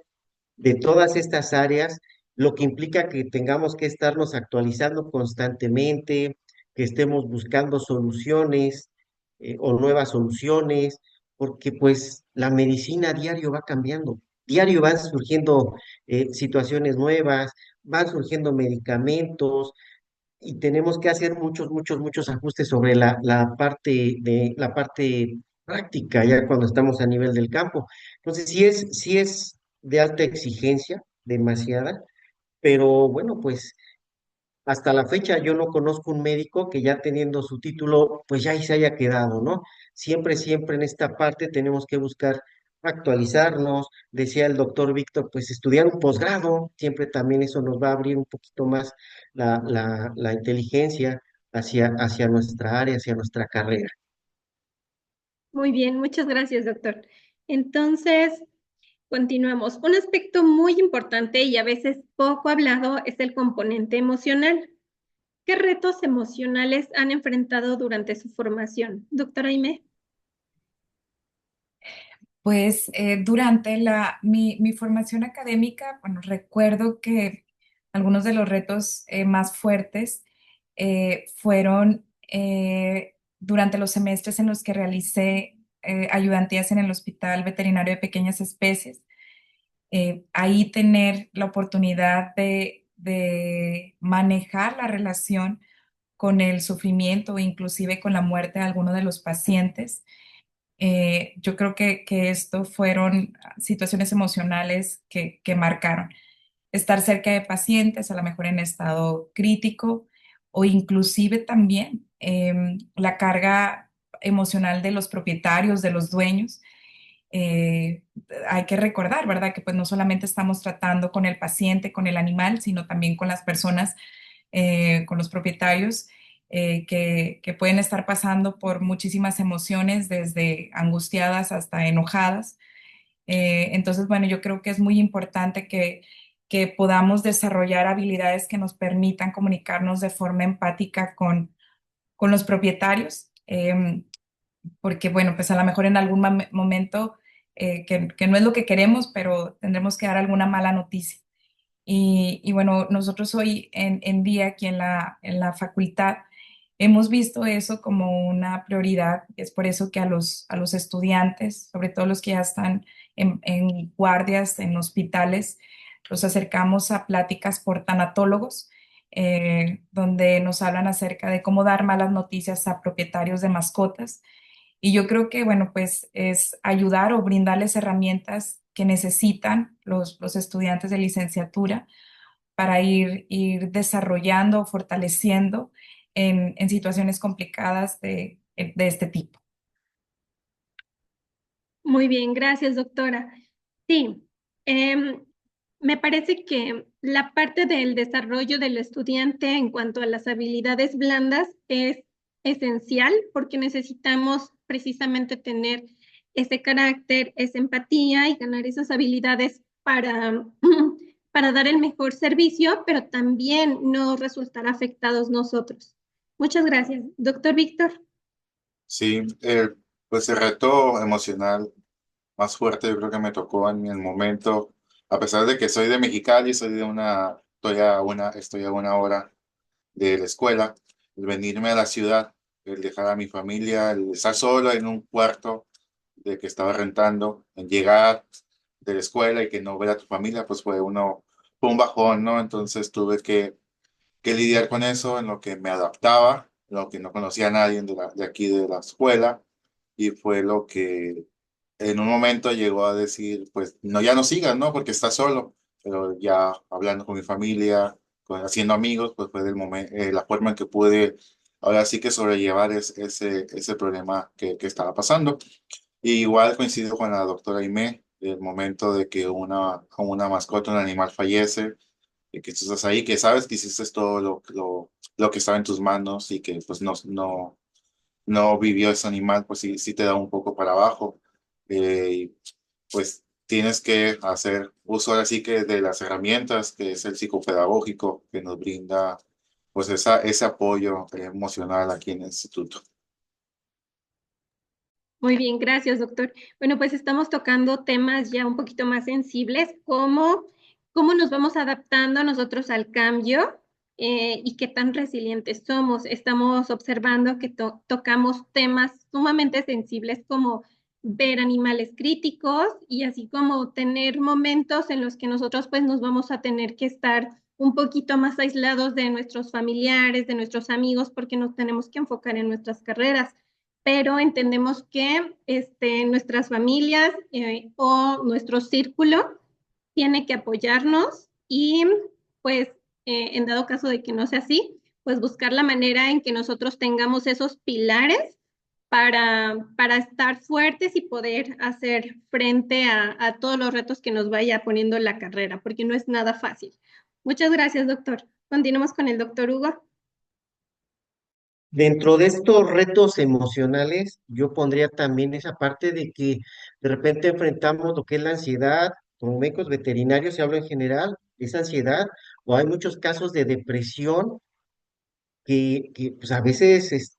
de todas estas áreas, lo que implica que tengamos que estarnos actualizando constantemente, que estemos buscando soluciones o nuevas soluciones, porque pues la medicina diario va cambiando, diario van surgiendo situaciones nuevas, van surgiendo medicamentos y tenemos que hacer muchos ajustes sobre la parte práctica, ya cuando estamos a nivel del campo. Entonces, sí es de alta exigencia, demasiada, pero bueno, pues hasta la fecha yo no conozco un médico que ya teniendo su título, pues ya ahí se haya quedado, ¿no? Siempre en esta parte tenemos que buscar actualizarnos. Decía el doctor Víctor, pues estudiar un posgrado, siempre también eso nos va a abrir un poquito más la inteligencia hacia nuestra área, hacia nuestra carrera. Muy bien, muchas gracias, doctor. Entonces, continuamos. Un aspecto muy importante y a veces poco hablado es el componente emocional. ¿Qué retos emocionales han enfrentado durante su formación? Doctora Aimé. Pues durante mi formación académica, bueno, recuerdo que algunos de los retos más fuertes fueron durante los semestres en los que realicé ayudantías en el Hospital Veterinario de Pequeñas Especies. Ahí tener la oportunidad de manejar la relación con el sufrimiento o inclusive con la muerte de alguno de los pacientes. Yo creo que esto fueron situaciones emocionales que marcaron. Estar cerca de pacientes, a lo mejor en estado crítico, o inclusive también la carga emocional de los propietarios, de los dueños. Eh, Hay que recordar, ¿verdad? Que pues no solamente estamos tratando con el paciente, con el animal, sino también con las personas, con los propietarios que pueden estar pasando por muchísimas emociones, desde angustiadas hasta enojadas. Entonces, bueno, yo creo que es muy importante que podamos desarrollar habilidades que nos permitan comunicarnos de forma empática con los propietarios, porque, bueno, pues a lo mejor en algún momento que no es lo que queremos, pero tendremos que dar alguna mala noticia. Y bueno, nosotros hoy en día aquí en la facultad hemos visto eso como una prioridad. Es por eso que a los estudiantes, sobre todo los que ya están en guardias, en hospitales, los acercamos a pláticas por tanatólogos, donde nos hablan acerca de cómo dar malas noticias a propietarios de mascotas. Y yo creo que, bueno, pues es ayudar o brindarles herramientas que necesitan los estudiantes de licenciatura para ir desarrollando, fortaleciendo en situaciones complicadas de este tipo. Muy bien, gracias, doctora. Sí, em, me parece que la parte del desarrollo del estudiante en cuanto a las habilidades blandas es esencial porque necesitamos precisamente tener ese carácter, esa empatía y ganar esas habilidades para, para dar el mejor servicio, pero también no resultar afectados nosotros. Muchas gracias. Doctor Víctor. Sí, pues el reto emocional más fuerte yo creo que me tocó en el momento, a pesar de que soy de Mexicali, estoy a una hora de la escuela, el venirme a la ciudad, el dejar a mi familia, el estar solo en un cuarto de que estaba rentando, en llegar de la escuela y que no ver a tu familia, pues fue un bajón, ¿no? Entonces tuve que lidiar con eso, en lo que me adaptaba, en lo que no conocía a nadie de aquí de la escuela, y fue lo que en un momento llegó a decir, pues no, ya no sigas, ¿no? Porque estás solo, pero ya hablando con mi familia, haciendo amigos, pues fue la forma en que pude ahora sí que sobrellevar ese problema que estaba pasando. Y igual coincido con la doctora Aimé, el momento de que una mascota, un animal fallece, y que tú estás ahí, que sabes que hiciste todo lo que estaba en tus manos y que pues no no vivió ese animal, pues sí, sí te da un poco para abajo. Y pues tienes que hacer uso ahora sí que de las herramientas que es el psicopedagógico que nos brinda pues ese apoyo emocional aquí en el instituto. Muy bien, gracias, doctor. Bueno, pues estamos tocando temas ya un poquito más sensibles, como cómo nos vamos adaptando nosotros al cambio y qué tan resilientes somos. Estamos observando que tocamos temas sumamente sensibles como ver animales críticos y así como tener momentos en los que nosotros pues nos vamos a tener que estar un poquito más aislados de nuestros familiares, de nuestros amigos, porque nos tenemos que enfocar en nuestras carreras, pero entendemos que nuestras familias o nuestro círculo tiene que apoyarnos y pues en dado caso de que no sea así, pues buscar la manera en que nosotros tengamos esos pilares para estar fuertes y poder hacer frente a todos los retos que nos vaya poniendo la carrera, porque no es nada fácil. Muchas gracias, doctor. Continuamos con el doctor Hugo. Dentro de estos retos emocionales, yo pondría también esa parte de que de repente enfrentamos lo que es la ansiedad, como médicos veterinarios se habla en general, esa ansiedad, o hay muchos casos de depresión que pues a veces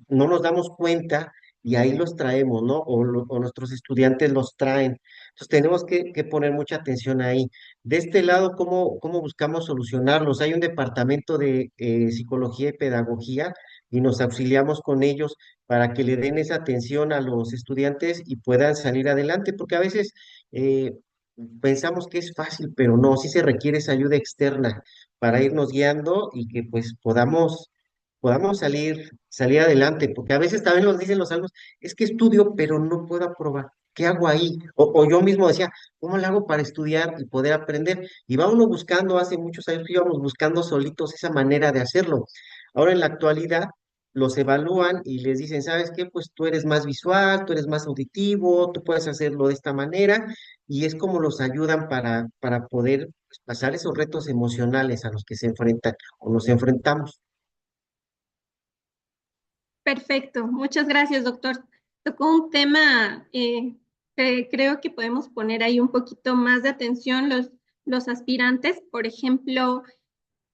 no nos damos cuenta y ahí los traemos, ¿no? O nuestros estudiantes los traen. Entonces tenemos que poner mucha atención ahí. De este lado, ¿cómo buscamos solucionarlos? Hay un departamento de psicología y pedagogía y nos auxiliamos con ellos para que le den esa atención a los estudiantes y puedan salir adelante, porque a veces eh, pensamos que es fácil, pero no, sí se requiere esa ayuda externa para irnos guiando y que pues podamos salir adelante, porque a veces también nos dicen los alumnos, es que estudio, pero no puedo aprobar. ¿Qué hago ahí? O yo mismo decía, ¿cómo le hago para estudiar y poder aprender? Y va uno buscando, hace muchos años que íbamos buscando solitos esa manera de hacerlo. Ahora en la actualidad los evalúan y les dicen, ¿sabes qué? Pues tú eres más visual, tú eres más auditivo, tú puedes hacerlo de esta manera, y es como los ayudan para poder pues, pasar esos retos emocionales a los que se enfrentan o nos enfrentamos. Perfecto, muchas gracias, doctor. Tocó un tema que creo que podemos poner ahí un poquito más de atención los aspirantes. Por ejemplo,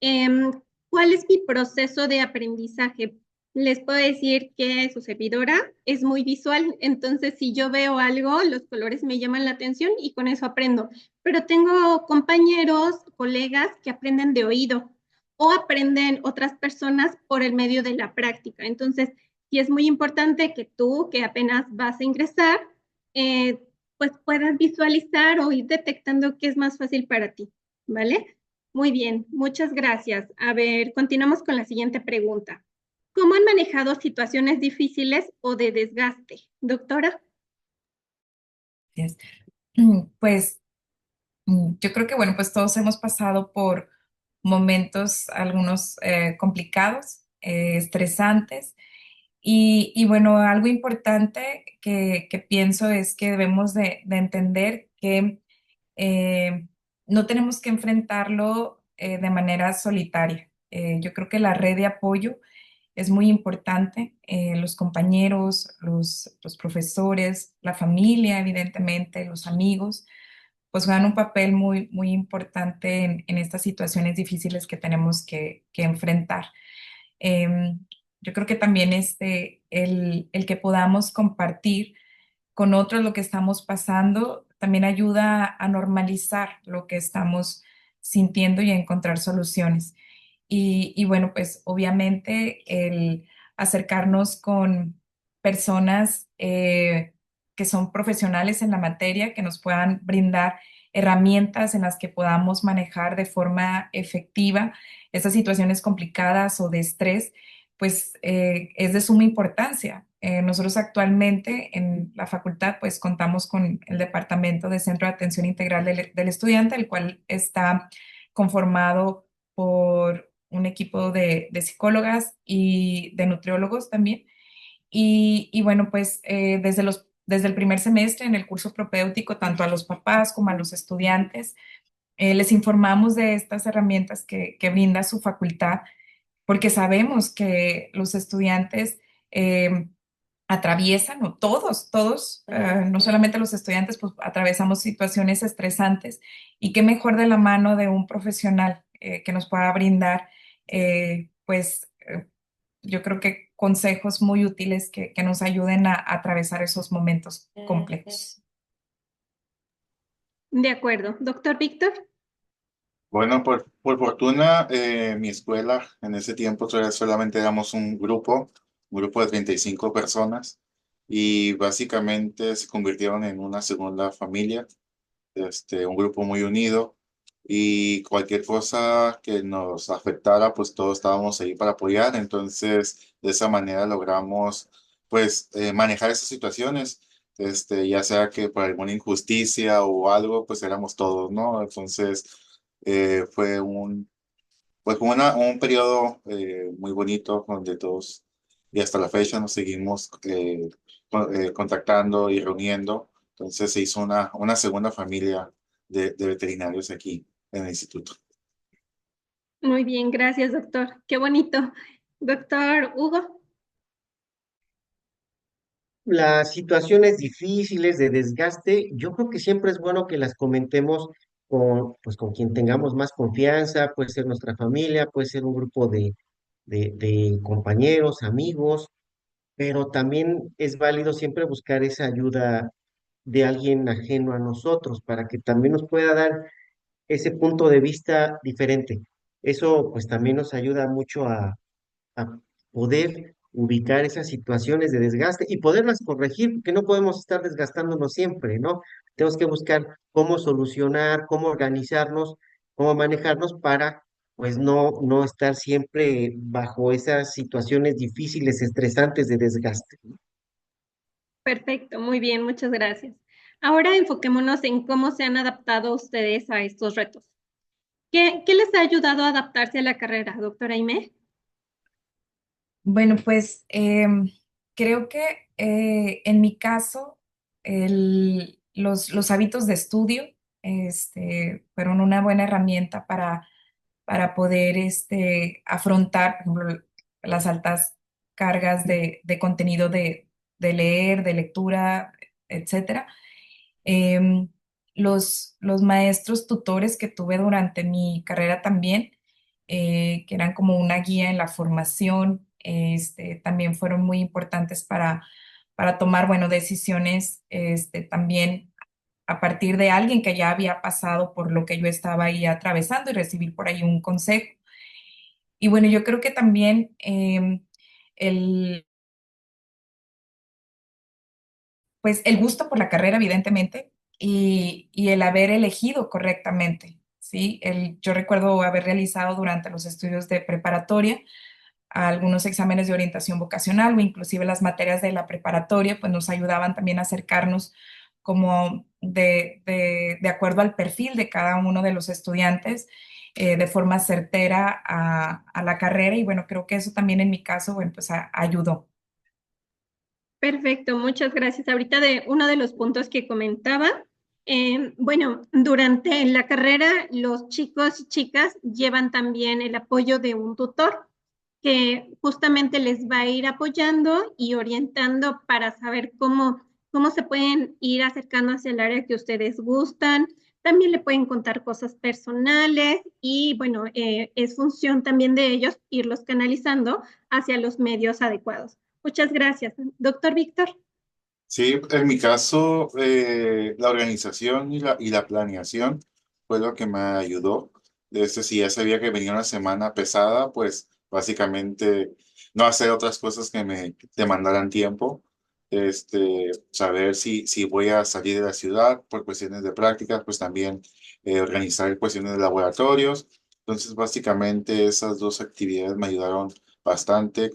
em, ¿cuál es mi proceso de aprendizaje? Les puedo decir que su servidora es muy visual, entonces si yo veo algo, los colores me llaman la atención y con eso aprendo. Pero tengo compañeros, colegas que aprenden de oído o aprenden otras personas por el medio de la práctica. Entonces, sí es muy importante que tú, que apenas vas a ingresar, eh, pues puedas visualizar o ir detectando qué es más fácil para ti, ¿vale? Muy bien, muchas gracias. A ver, continuamos con la siguiente pregunta. ¿Cómo han manejado situaciones difíciles o de desgaste? Doctora. Yes. Pues yo creo que, bueno, pues todos hemos pasado por momentos, algunos complicados, estresantes. Y bueno, algo importante que pienso es que debemos de entender que eh, no tenemos que enfrentarlo de manera solitaria. Yo creo que la red de apoyo es muy importante. Los compañeros, los profesores, la familia, evidentemente, los amigos, pues juegan un papel muy, muy importante en estas situaciones difíciles que tenemos que enfrentar. Em, yo creo que también el que podamos compartir con otros lo que estamos pasando también ayuda a normalizar lo que estamos sintiendo y a encontrar soluciones. Y bueno, pues obviamente el acercarnos con personas que son profesionales en la materia, que nos puedan brindar herramientas en las que podamos manejar de forma efectiva esas situaciones complicadas o de estrés, pues es de suma importancia. Nosotros actualmente en la facultad pues contamos con el Departamento de Centro de Atención Integral del Estudiante, el cual está conformado por un equipo de psicólogas y de nutriólogos también. Y bueno, pues desde el primer semestre en el curso propéutico, tanto a los papás como a los estudiantes, les informamos de estas herramientas que brinda su facultad, porque sabemos que los estudiantes atraviesan, o todos, no solamente los estudiantes, pues atravesamos situaciones estresantes y qué mejor de la mano de un profesional que nos pueda brindar, pues yo creo que consejos muy útiles que nos ayuden a atravesar esos momentos complejos. De acuerdo. Doctor Víctor. Bueno, por fortuna, mi escuela en ese tiempo solamente éramos un grupo de 35 personas y básicamente se convirtieron en una segunda familia, un grupo muy unido y cualquier cosa que nos afectara, pues todos estábamos ahí para apoyar. Entonces, de esa manera logramos, pues, manejar esas situaciones. Ya sea que por alguna injusticia o algo, pues éramos todos, ¿no? Entonces, fue fue un periodo muy bonito donde todos, y hasta la fecha nos seguimos contactando y reuniendo. Entonces se hizo una segunda familia de veterinarios aquí en el instituto. Muy bien, gracias, doctor. Qué bonito. Doctor Hugo. Las situaciones difíciles de desgaste, yo creo que siempre es bueno que las comentemos pues, con quien tengamos más confianza, puede ser nuestra familia, puede ser un grupo de compañeros, amigos, pero también es válido siempre buscar esa ayuda de alguien ajeno a nosotros para que también nos pueda dar ese punto de vista diferente. Eso pues también nos ayuda mucho a poder ubicar esas situaciones de desgaste y poderlas corregir, porque no podemos estar desgastándonos siempre, ¿no? Tenemos que buscar cómo solucionar, cómo organizarnos, cómo manejarnos para, pues, no estar siempre bajo esas situaciones difíciles, estresantes de desgaste. Perfecto, muy bien, muchas gracias. Ahora enfoquémonos en cómo se han adaptado ustedes a estos retos. ¿Qué les ha ayudado a adaptarse a la carrera, doctora Aimé? Bueno, pues creo que en mi caso los hábitos de estudio fueron una buena herramienta para poder afrontar, por ejemplo, las altas cargas de contenido de leer, de lectura, etcétera. Em, los maestros tutores que tuve durante mi carrera también, que eran como una guía en la formación, también fueron muy importantes para tomar, bueno, decisiones también a partir de alguien que ya había pasado por lo que yo estaba ahí atravesando y recibir por ahí un consejo. Y bueno, yo creo que también el, pues el gusto por la carrera, evidentemente, y el haber elegido correctamente, ¿sí? Yo recuerdo haber realizado durante los estudios de preparatoria algunos exámenes de orientación vocacional o inclusive las materias de la preparatoria, pues nos ayudaban también a acercarnos como de acuerdo al perfil de cada uno de los estudiantes, de forma certera a la carrera y bueno, creo que eso también en mi caso, bueno, pues ayudó. Perfecto, muchas gracias. Ahorita de uno de los puntos que comentaba, bueno, durante la carrera los chicos y chicas llevan también el apoyo de un tutor que justamente les va a ir apoyando y orientando para saber cómo se pueden ir acercando hacia el área que ustedes gustan. También le pueden contar cosas personales y bueno, es función también de ellos irlos canalizando hacia los medios adecuados. Muchas gracias. Doctor Víctor. Sí, en mi caso, la organización y la planeación fue lo que me ayudó. Si ya sabía que venía una semana pesada, pues básicamente no hacer otras cosas que me demandaran tiempo. Saber si voy a salir de la ciudad por cuestiones de prácticas, pues también organizar cuestiones de laboratorios. Entonces, básicamente esas dos actividades me ayudaron bastante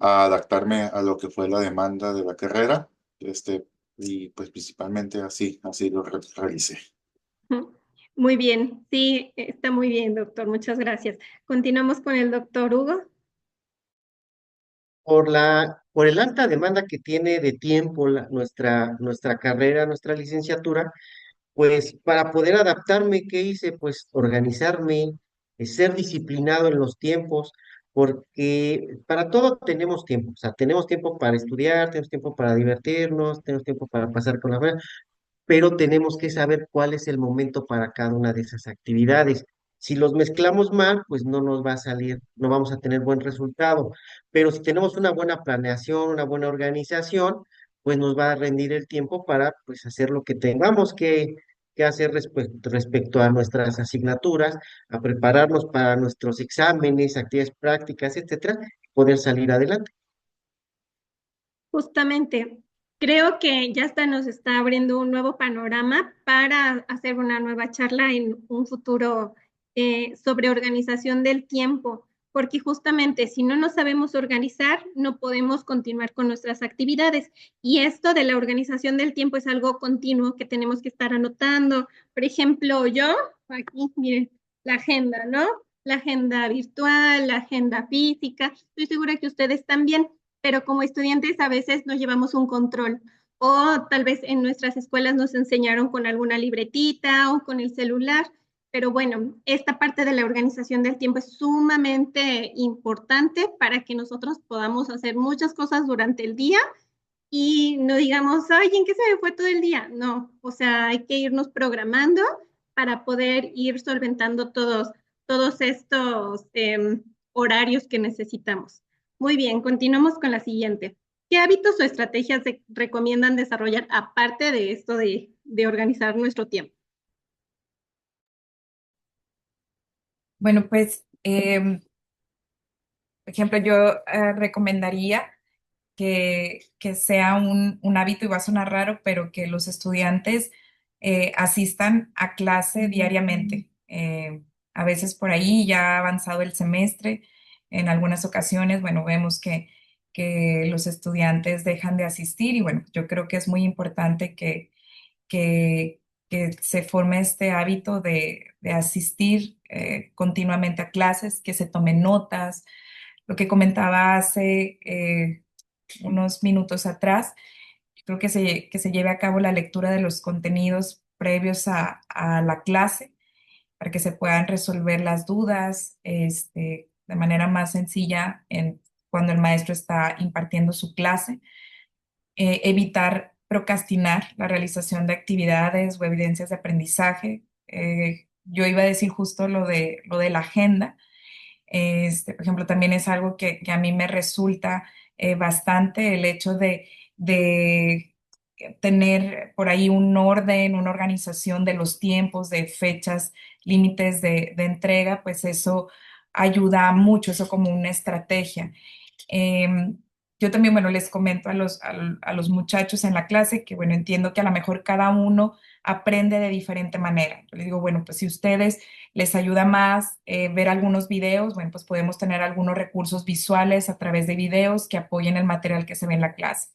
a adaptarme a lo que fue la demanda de la carrera, y pues principalmente así lo realicé. Muy bien, sí, está muy bien, doctor. Muchas gracias. Continuamos con el doctor Hugo. Por el alta demanda que tiene de tiempo nuestra carrera, nuestra licenciatura, pues para poder adaptarme, ¿qué hice? Pues organizarme, ser disciplinado en los tiempos, porque para todo tenemos tiempo, o sea, tenemos tiempo para estudiar, tenemos tiempo para divertirnos, tenemos tiempo para pasar con la familia, pero tenemos que saber cuál es el momento para cada una de esas actividades. Si los mezclamos mal, pues no nos va a salir, no vamos a tener buen resultado. Pero si tenemos una buena planeación, una buena organización, pues nos va a rendir el tiempo para pues hacer lo que tengamos que hacer respecto a nuestras asignaturas, a prepararnos para nuestros exámenes, actividades prácticas, etcétera, y poder salir adelante. Justamente, creo que ya hasta nos está abriendo un nuevo panorama para hacer una nueva charla en un futuro sobre organización del tiempo, porque justamente si no nos sabemos organizar, no podemos continuar con nuestras actividades. Y esto de la organización del tiempo es algo continuo que tenemos que estar anotando. Por ejemplo, yo, aquí, miren, la agenda, ¿no? La agenda virtual, la agenda física. Estoy segura que ustedes también, pero como estudiantes a veces nos llevamos un control o tal vez en nuestras escuelas nos enseñaron con alguna libretita o con el celular, pero bueno, esta parte de la organización del tiempo es sumamente importante para que nosotros podamos hacer muchas cosas durante el día y no digamos, ay, ¿en qué se me fue todo el día? No, o sea, hay que irnos programando para poder ir solventando todos estos horarios que necesitamos. Muy bien, continuamos con la siguiente. ¿Qué hábitos o estrategias recomiendan desarrollar aparte de esto de organizar nuestro tiempo? Bueno, pues, por ejemplo, yo recomendaría que sea un hábito, y va a sonar raro, pero que los estudiantes asistan a clase diariamente. A veces por ahí, ya ha avanzado el semestre, en algunas ocasiones, bueno, vemos que los estudiantes dejan de asistir y bueno, yo creo que es muy importante que, que se forme este hábito de asistir continuamente a clases, que se tomen notas. Lo que comentaba hace unos minutos atrás, creo que se lleve a cabo la lectura de los contenidos previos a la clase para que se puedan resolver las dudas de manera más sencilla cuando el maestro está impartiendo su clase. Evitar procrastinar la realización de actividades o evidencias de aprendizaje. Yo iba a decir justo lo de la agenda. Por ejemplo, también es algo que a mí me resulta bastante el hecho de tener por ahí un orden, una organización de los tiempos, de fechas, límites de entrega, pues eso ayuda mucho, eso como una estrategia. Em, yo también, bueno, les comento a los muchachos en la clase que, bueno, entiendo que a lo mejor cada uno aprende de diferente manera. Yo les digo, bueno, pues si ustedes les ayuda más ver algunos videos, bueno, pues podemos tener algunos recursos visuales a través de videos que apoyen el material que se ve en la clase.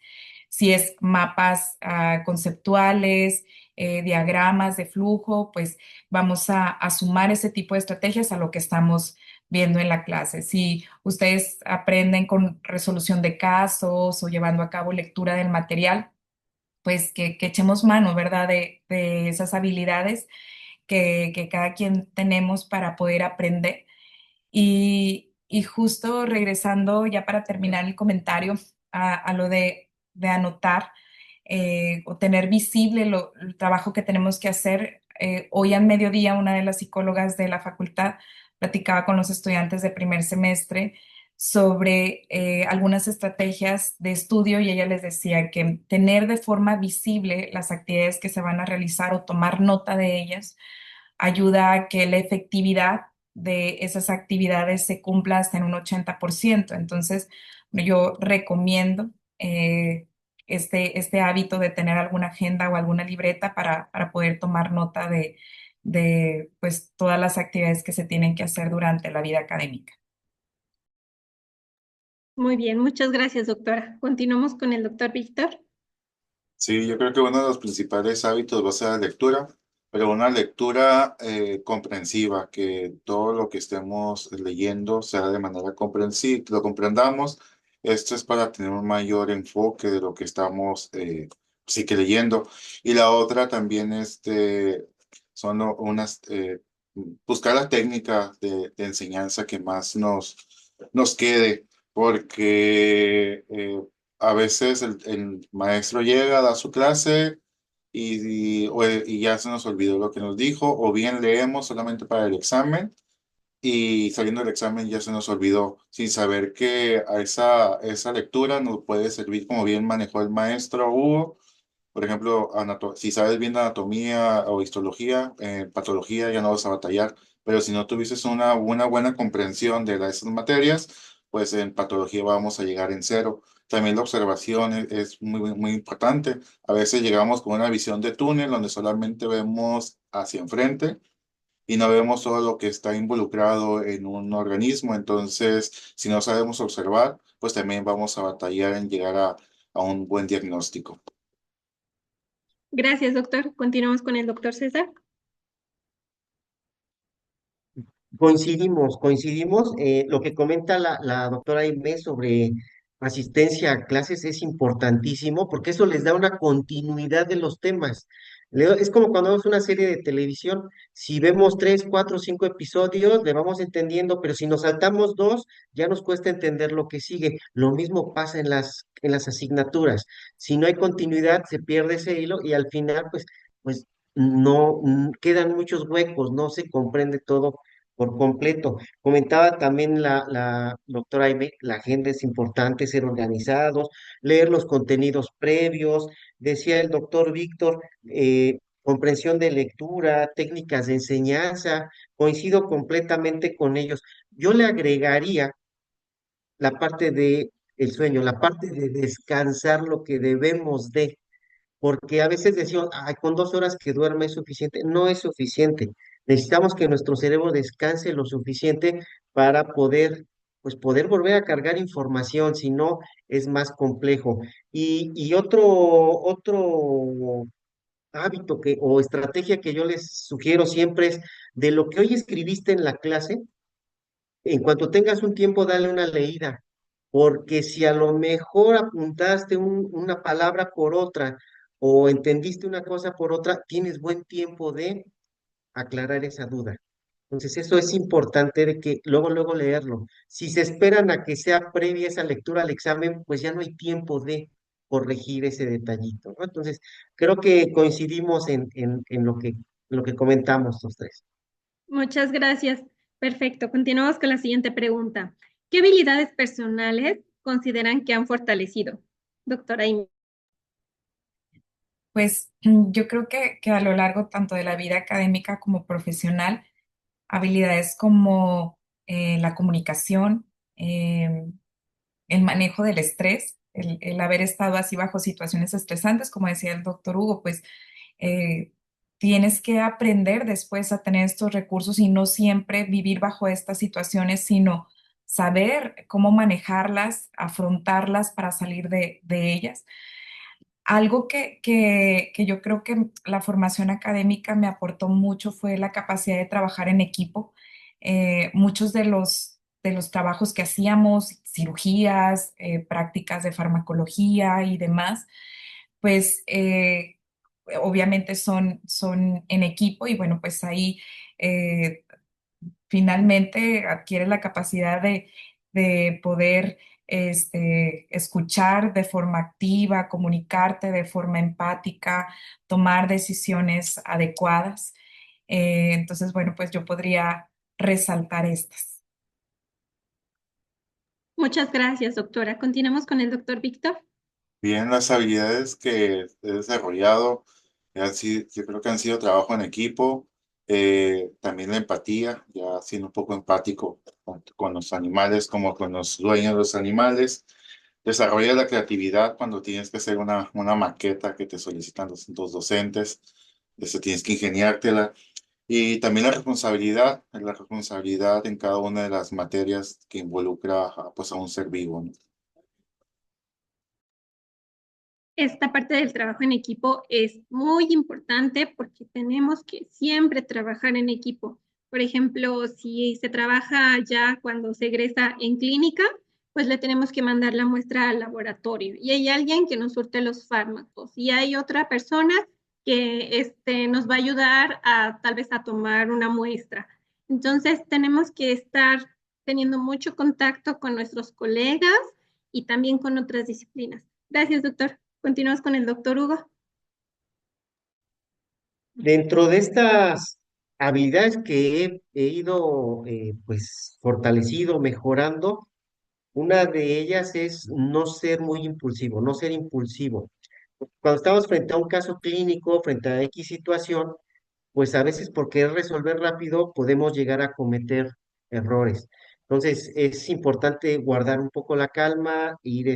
Si es mapas conceptuales, diagramas de flujo, pues vamos a sumar ese tipo de estrategias a lo que estamos viendo en la clase. Si ustedes aprenden con resolución de casos o llevando a cabo lectura del material, pues que echemos mano, ¿verdad? De esas habilidades que cada quien tenemos para poder aprender. Y justo regresando ya para terminar el comentario a lo de anotar o tener visible el trabajo que tenemos que hacer. Hoy al mediodía una de las psicólogas de la facultad platicaba con los estudiantes de primer semestre sobre algunas estrategias de estudio y ella les decía que tener de forma visible las actividades que se van a realizar o tomar nota de ellas ayuda a que la efectividad de esas actividades se cumpla hasta en un 80%. Entonces, yo recomiendo este hábito de tener alguna agenda o alguna libreta para poder tomar nota de pues, todas las actividades que se tienen que hacer durante la vida académica. Muy bien, muchas gracias, doctora. Continuamos con el doctor Víctor. Sí, yo creo que uno de los principales hábitos va a ser la lectura, pero una lectura comprensiva, que todo lo que estemos leyendo sea de manera comprensiva, lo comprendamos. Esto es para tener un mayor enfoque de lo que estamos sí que leyendo. Y la otra también son unas, buscar la técnica de enseñanza que más nos quede, porque a veces el maestro llega, da su clase y ya se nos olvidó lo que nos dijo, o bien leemos solamente para el examen y saliendo del examen ya se nos olvidó, sin saber que a esa lectura nos puede servir, como bien manejó el maestro Hugo. Por ejemplo, si sabes bien de anatomía o histología, patología ya no vas a batallar, pero si no tuvieses una buena comprensión de esas materias, pues en patología vamos a llegar en cero. También la observación es muy importante. A veces llegamos con una visión de túnel donde solamente vemos hacia enfrente y no vemos todo lo que está involucrado en un organismo. Entonces, si no sabemos observar, pues también vamos a batallar en llegar a un buen diagnóstico. Gracias, doctor. Continuamos con el doctor César. Coincidimos. Lo que comenta la doctora Aimé sobre asistencia a clases es importantísimo porque eso les da una continuidad de los temas. Es como cuando vemos una serie de televisión, si vemos 3, 4, 5 episodios, le vamos entendiendo, pero si nos saltamos dos, ya nos cuesta entender lo que sigue. Lo mismo pasa en las asignaturas. Si no hay continuidad, se pierde ese hilo y al final, pues no quedan muchos huecos, no se comprende todo por completo. Comentaba también la doctora Aime, la agenda es importante, ser organizados, leer los contenidos previos. Decía el doctor Víctor, comprensión de lectura, técnicas de enseñanza, coincido completamente con ellos. Yo le agregaría la parte de el sueño, la parte de descansar lo que debemos de porque a veces decimos, ay, con 2 horas que duerme es suficiente. No es suficiente. Necesitamos que nuestro cerebro descanse lo suficiente para poder volver a cargar información, si no, es más complejo. Y otro hábito o estrategia que yo les sugiero siempre es de lo que hoy escribiste en la clase, en cuanto tengas un tiempo, dale una leída, porque si a lo mejor apuntaste una palabra por otra o entendiste una cosa por otra, tienes buen tiempo de aclarar esa duda. Entonces, eso es importante de que luego leerlo. Si se esperan a que sea previa esa lectura al examen, pues ya no hay tiempo de corregir ese detallito, ¿no? Entonces, creo que coincidimos en lo que comentamos los tres. Muchas gracias. Perfecto. Continuamos con la siguiente pregunta. ¿Qué habilidades personales consideran que han fortalecido? Doctora Amy. Pues yo creo que a lo largo tanto de la vida académica como profesional, habilidades como la comunicación, el manejo del estrés, el haber estado así bajo situaciones estresantes, como decía el doctor Hugo, pues eh, tienes que aprender después a tener estos recursos y no siempre vivir bajo estas situaciones, sino saber cómo manejarlas, afrontarlas para salir de ellas. Algo que yo creo que la formación académica me aportó mucho fue la capacidad de trabajar en equipo. Muchos de los trabajos que hacíamos, cirugías, prácticas de farmacología y demás, pues obviamente son en equipo y bueno, pues ahí eh, finalmente adquieres la capacidad de poder escuchar de forma activa, comunicarte de forma empática, tomar decisiones adecuadas. Entonces, bueno, pues yo podría resaltar estas. Muchas gracias, doctora. Continuamos con el doctor Víctor. Bien, las habilidades que he desarrollado, yo creo que han sido trabajo en equipo, también la empatía, ya siendo un poco empático con los animales como con los dueños de los animales. Desarrolla la creatividad cuando tienes que hacer una maqueta que te solicitan los docentes, eso tienes que ingeniártela. Y también la responsabilidad en cada una de las materias que involucra pues, a un ser vivo, ¿no? Esta parte del trabajo en equipo es muy importante porque tenemos que siempre trabajar en equipo. Por ejemplo, si se trabaja ya cuando se egresa en clínica, pues le tenemos que mandar la muestra al laboratorio y hay alguien que nos surte los fármacos y hay otra persona que nos va a ayudar a tal vez a tomar una muestra. Entonces tenemos que estar teniendo mucho contacto con nuestros colegas y también con otras disciplinas. Gracias, doctor. Continuamos con el doctor Hugo. Dentro de estas habilidades que he ido pues fortalecido, mejorando, una de ellas es no ser muy impulsivo, no ser impulsivo. Cuando estamos frente a un caso clínico, frente a X situación, pues a veces por querer resolver rápido podemos llegar a cometer errores. Entonces es importante guardar un poco la calma, ir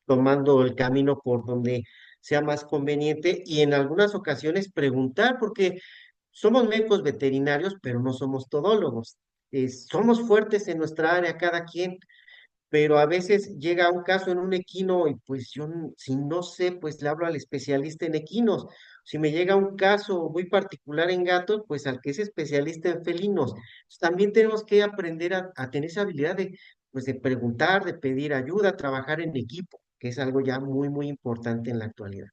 tomando el camino por donde sea más conveniente y en algunas ocasiones preguntar, porque somos médicos veterinarios, pero no somos todólogos. Somos fuertes en nuestra área, cada quien, pero a veces llega un caso en un equino y pues yo, si no sé, pues le hablo al especialista en equinos. Si me llega un caso muy particular en gatos, pues al que es especialista en felinos. Entonces, también tenemos que aprender a tener esa habilidad pues, de preguntar, de pedir ayuda, trabajar en equipo, que es algo ya muy, muy importante en la actualidad.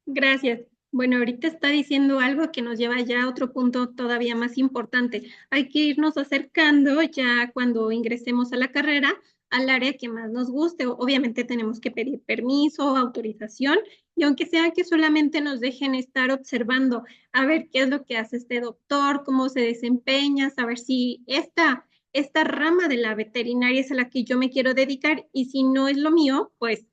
Gracias. Bueno, ahorita está diciendo algo que nos lleva ya a otro punto todavía más importante. Hay que irnos acercando ya cuando ingresemos a la carrera al área que más nos guste. Obviamente tenemos que pedir permiso, autorización, y aunque sea que solamente nos dejen estar observando a ver qué es lo que hace este doctor, cómo se desempeña, saber si esta rama de la veterinaria es a la que yo me quiero dedicar y si no es lo mío, pues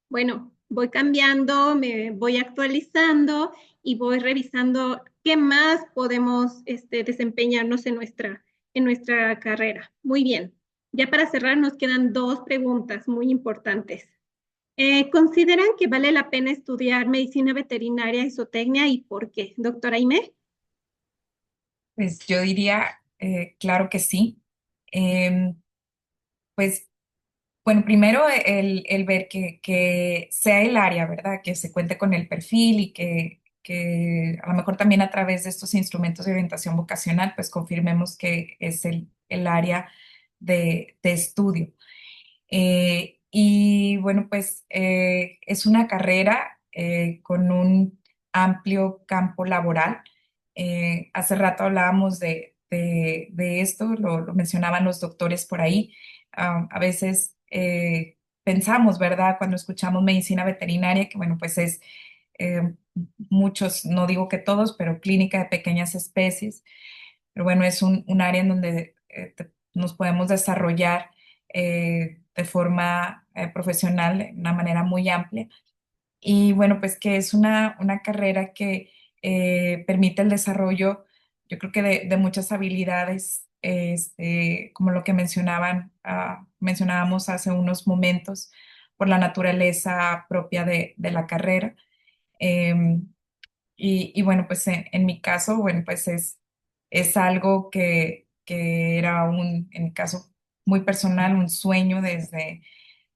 bueno, voy cambiando, me voy actualizando y voy revisando qué más podemos desempeñarnos en nuestra carrera. Muy bien. Ya para cerrar, nos quedan dos preguntas muy importantes. ¿Consideran que vale la pena estudiar medicina veterinaria y zootecnia y por qué? Doctora Aimé. Pues yo diría, claro que sí. Em, pues bueno, primero el ver que sea el área, ¿verdad? Que se cuente con el perfil y que a lo mejor también a través de estos instrumentos de orientación vocacional, pues confirmemos que es el área de estudio. Y bueno, pues es una carrera con un amplio campo laboral. Hace rato hablábamos de esto, lo mencionaban los doctores por ahí. A veces pensamos, ¿verdad? Cuando escuchamos medicina veterinaria, que bueno, pues es eh, muchos, no digo que todos, pero clínica de pequeñas especies. Pero bueno, es un área en donde nos podemos desarrollar de forma profesional de una manera muy amplia. Y bueno, pues que es una carrera que permite el desarrollo, yo creo que de muchas habilidades, como lo que mencionábamos hace unos momentos, por la naturaleza propia de la carrera. Em, y bueno, pues en mi caso, bueno, pues es algo que era en mi caso muy personal, un sueño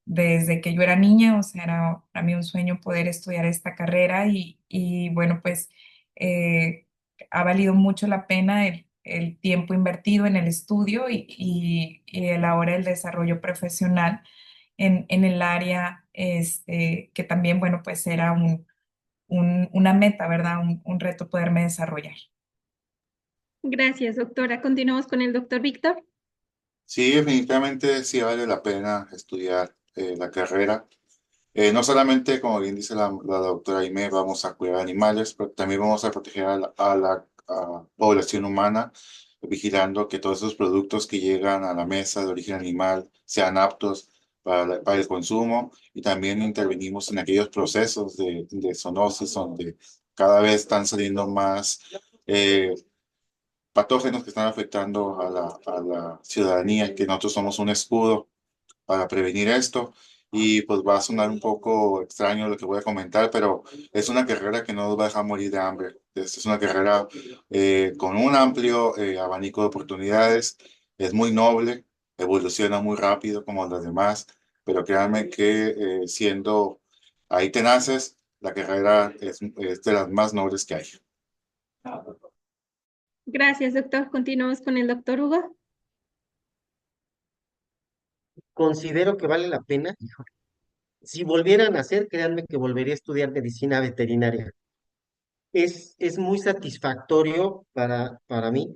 desde que yo era niña, o sea, era para mí un sueño poder estudiar esta carrera y bueno, pues eh, ha valido mucho la pena el tiempo invertido en el estudio y ahora el desarrollo profesional en el área, que también, bueno, pues era una meta, ¿verdad? Un reto poderme desarrollar. Gracias, doctora. Continuamos con el doctor Víctor. Sí, definitivamente sí vale la pena estudiar la carrera. No solamente, como bien dice la doctora Aimee, vamos a cuidar animales, pero también vamos a proteger a población humana, vigilando que todos esos productos que llegan a la mesa de origen animal sean aptos para el consumo y también intervenimos en aquellos procesos de zoonosis donde cada vez están saliendo más eh, patógenos que están afectando a la ciudadanía, que nosotros somos un escudo para prevenir esto. Y pues va a sonar un poco extraño lo que voy a comentar, pero es una carrera que no nos va a dejar morir de hambre. Es una carrera con un amplio abanico de oportunidades, es muy noble, evoluciona muy rápido como las demás, pero créanme que siendo ahí tenaces, la carrera es de las más nobles que hay. Gracias, doctor. Continuamos con el doctor Hugo. Considero que vale la pena. Híjole, si volvieran a hacer, créanme que volvería a estudiar medicina veterinaria. Es muy satisfactorio para mí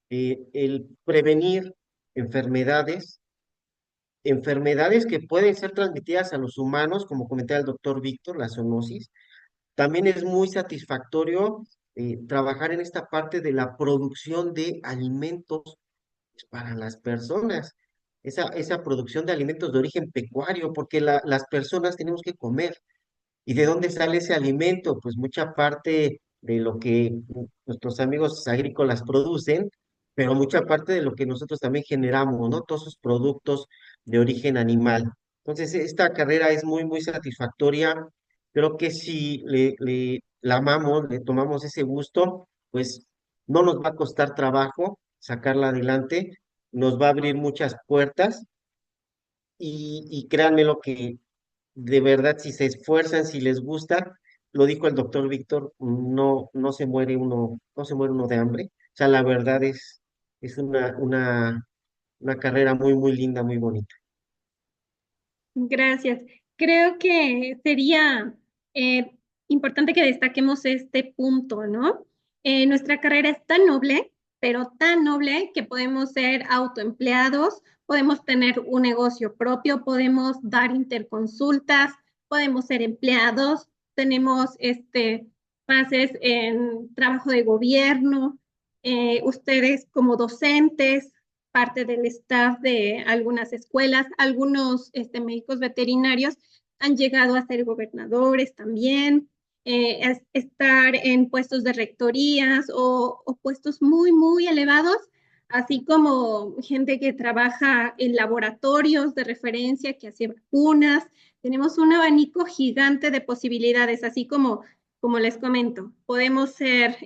el prevenir enfermedades, enfermedades que pueden ser transmitidas a los humanos, como comentaba el doctor Víctor, la zoonosis. También es muy satisfactorio trabajar en esta parte de la producción de alimentos para las personas, esa producción de alimentos de origen pecuario, porque las personas tenemos que comer. ¿Y de dónde sale ese alimento? Pues mucha parte de lo que nuestros amigos agrícolas producen, pero mucha parte de lo que nosotros también generamos, ¿no? Todos esos productos de origen animal. Entonces, esta carrera es muy, muy satisfactoria. Creo que si la amamos, le tomamos ese gusto, pues no nos va a costar trabajo sacarla adelante, nos va a abrir muchas puertas y créanme lo que de verdad, si se esfuerzan, si les gusta, lo dijo el doctor Víctor, no se muere uno, no se muere uno de hambre. O sea, la verdad es una carrera muy, muy linda, muy bonita. Gracias. Creo que sería eh, importante que destaquemos este punto, ¿no? Nuestra carrera es tan noble, pero tan noble que podemos ser autoempleados, podemos tener un negocio propio, podemos dar interconsultas, podemos ser empleados, tenemos bases en trabajo de gobierno, ustedes como docentes parte del staff de algunas escuelas, algunos médicos veterinarios han llegado a ser gobernadores también, estar en puestos de rectorías o puestos muy, muy elevados, así como gente que trabaja en laboratorios de referencia, que hace vacunas. Tenemos un abanico gigante de posibilidades, así como les comento, podemos ser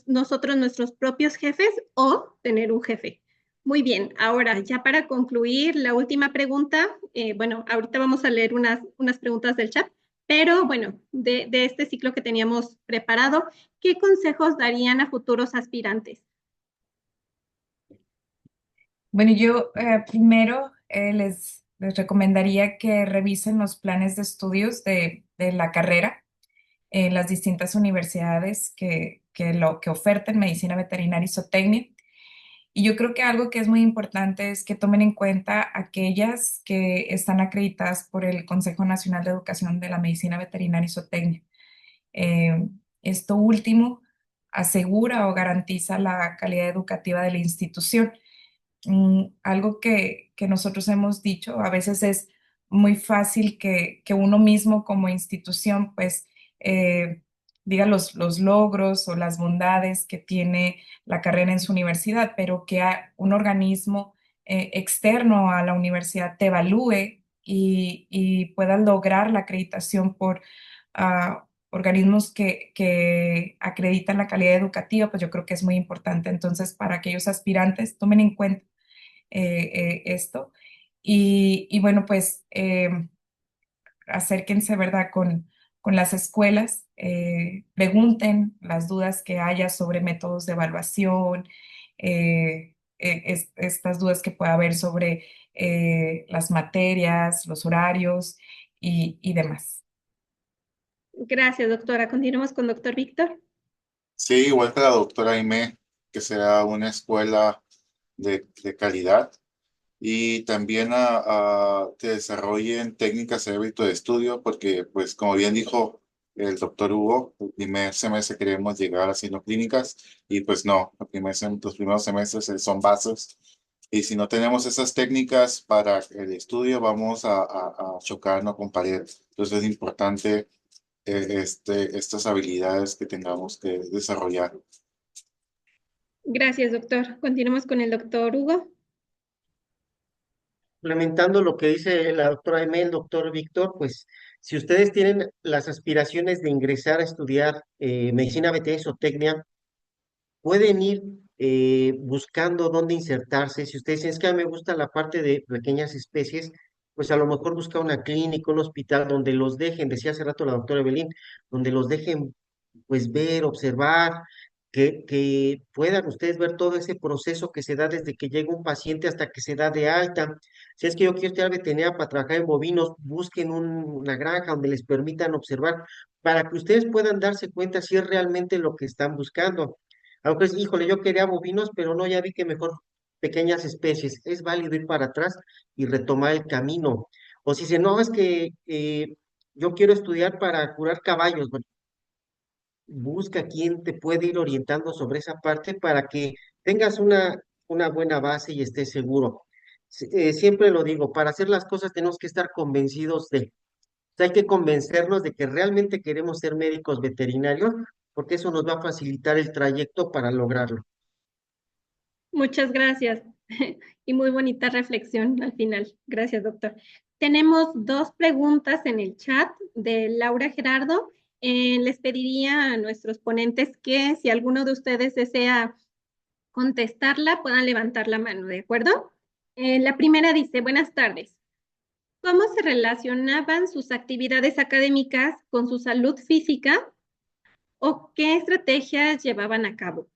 nosotros nuestros propios jefes o tener un jefe. Muy bien, ahora ya para concluir, la última pregunta, bueno, ahorita vamos a leer unas preguntas del chat, pero bueno, de este ciclo que teníamos preparado, ¿qué consejos darían a futuros aspirantes? Bueno, yo primero les recomendaría que revisen los planes de estudios de la carrera en las distintas universidades que ofertan medicina veterinaria y zootecnia. Y yo creo que algo que es muy importante es que tomen en cuenta aquellas que están acreditadas por el Consejo Nacional de Educación de la Medicina Veterinaria y Zootecnia. Eh, Esto último asegura o garantiza la calidad educativa de la institución. Algo que nosotros hemos dicho, a veces es muy fácil que uno mismo como institución, pues, diga los logros o las bondades que tiene la carrera en su universidad, pero que un organismo externo a la universidad te evalúe y pueda lograr la acreditación por organismos que acreditan la calidad educativa, pues yo creo que es muy importante. Entonces, para aquellos aspirantes, tomen en cuenta esto. Y bueno, pues acérquense, ¿verdad?, con las escuelas, pregunten las dudas que haya sobre métodos de evaluación, estas dudas que pueda haber sobre las materias, los horarios y demás. Gracias, doctora. Continuamos con doctor Víctor. Sí, igual que la doctora Aimé, que sea una escuela de calidad y también que desarrollen técnicas de hábito de estudio, porque pues como bien dijo el doctor Hugo, el primer semestre queremos llegar haciendo clínicas y pues no, los primeros semestres son bases y si no tenemos esas técnicas para el estudio vamos a chocarnos con pared. Entonces es importante estas habilidades que tengamos que desarrollar. Gracias, doctor. Continuamos con el doctor Hugo. Complementando lo que dice la doctora Aimee, el doctor Víctor, pues si ustedes tienen las aspiraciones de ingresar a estudiar medicina veterinaria y zootecnia, pueden ir buscando dónde insertarse. Si ustedes dicen, es que a mí me gusta la parte de pequeñas especies, pues a lo mejor busca una clínica, un hospital donde los dejen, decía hace rato la doctora Evelyn, donde los dejen pues ver, observar, que puedan ustedes ver todo ese proceso que se da desde que llega un paciente hasta que se da de alta. Si es que yo quiero estudiar veterinaria para trabajar en bovinos, busquen una granja donde les permitan observar para que ustedes puedan darse cuenta si es realmente lo que están buscando. Aunque es, híjole, yo quería bovinos, pero no, ya vi que mejor pequeñas especies, es válido ir para atrás y retomar el camino. O si se no, es que yo quiero estudiar para curar caballos, bueno, busca quién te puede ir orientando sobre esa parte para que tengas una buena base y estés seguro. Siempre lo digo, para hacer las cosas tenemos que estar convencidos de, o sea, hay que convencernos de que realmente queremos ser médicos veterinarios, porque eso nos va a facilitar el trayecto para lograrlo. Muchas gracias y muy bonita reflexión al final. Gracias, doctor. Tenemos dos preguntas en el chat de Laura Gerardo. Les pediría a nuestros ponentes que si alguno de ustedes desea contestarla, puedan levantar la mano, ¿de acuerdo? La primera dice, buenas tardes. ¿Cómo se relacionaban sus actividades académicas con su salud física o qué estrategias llevaban a cabo?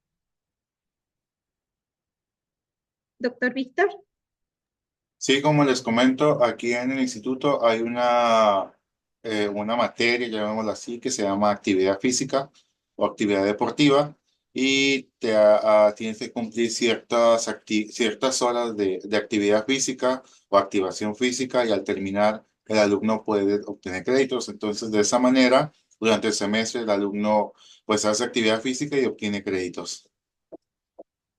Doctor Víctor. Sí, como les comento, aquí en el instituto hay una materia, llamémosla así, que se llama actividad física o actividad deportiva y tienes que cumplir ciertas horas de actividad física o activación física y al terminar el alumno puede obtener créditos. Entonces, de esa manera, durante el semestre el alumno pues hace actividad física y obtiene créditos.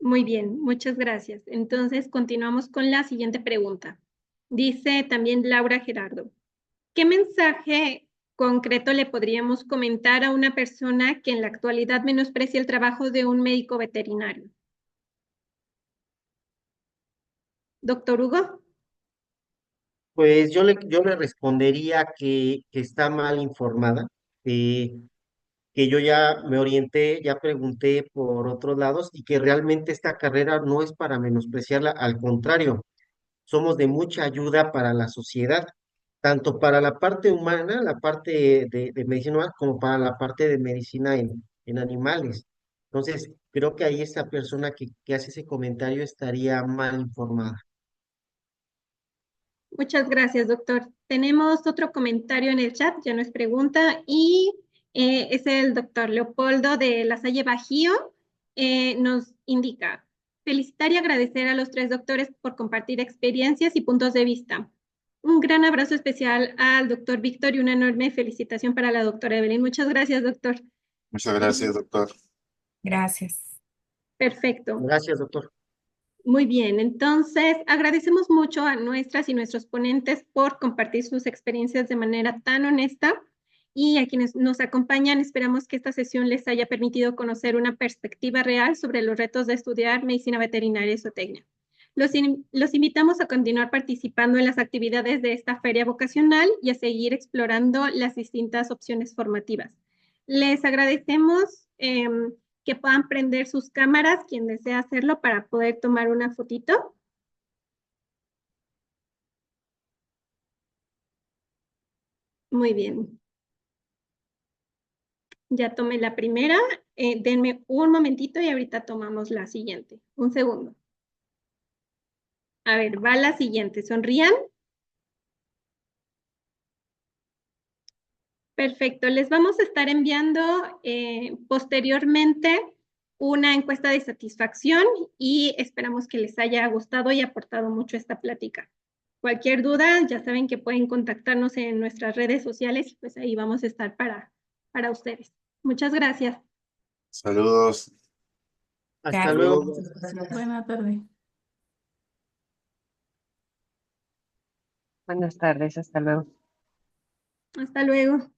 Muy bien, muchas gracias. Entonces, continuamos con la siguiente pregunta. Dice también Laura Gerardo, ¿qué mensaje concreto le podríamos comentar a una persona que en la actualidad menosprecia el trabajo de un médico veterinario? Doctor Hugo. Pues yo le respondería que está mal informada, que yo ya me orienté, ya pregunté por otros lados y que realmente esta carrera no es para menospreciarla, al contrario, somos de mucha ayuda para la sociedad, tanto para la parte humana, la parte de medicina humana, como para la parte de medicina en animales. Entonces, creo que ahí esta persona que hace ese comentario estaría mal informada. Muchas gracias, doctor. Tenemos otro comentario en el chat, ya no es pregunta, y es el doctor Leopoldo de La Salle Bajío. Nos indica, felicitar y agradecer a los tres doctores por compartir experiencias y puntos de vista. Un gran abrazo especial al doctor Víctor y una enorme felicitación para la doctora Evelyn. Muchas gracias, doctor. Muchas gracias, doctor. Gracias. Perfecto. Gracias, doctor. Muy bien, entonces agradecemos mucho a nuestras y nuestros ponentes por compartir sus experiencias de manera tan honesta y a quienes nos acompañan, esperamos que esta sesión les haya permitido conocer una perspectiva real sobre los retos de estudiar medicina veterinaria y zootecnia. Los invitamos a continuar participando en las actividades de esta feria vocacional y a seguir explorando las distintas opciones formativas. Les agradecemos que puedan prender sus cámaras, quien desea hacerlo, para poder tomar una fotito. Muy bien. Ya tomé la primera. Denme un momentito y ahorita tomamos la siguiente. Un segundo. A ver, va la siguiente. Sonrían. Perfecto. Les vamos a estar enviando posteriormente una encuesta de satisfacción y esperamos que les haya gustado y aportado mucho esta plática. Cualquier duda, ya saben que pueden contactarnos en nuestras redes sociales y pues ahí vamos a estar para ustedes. Muchas gracias. Saludos. Hasta Gracias. luego. Muchas gracias. Buena tarde. Buenas tardes, hasta luego. Hasta luego.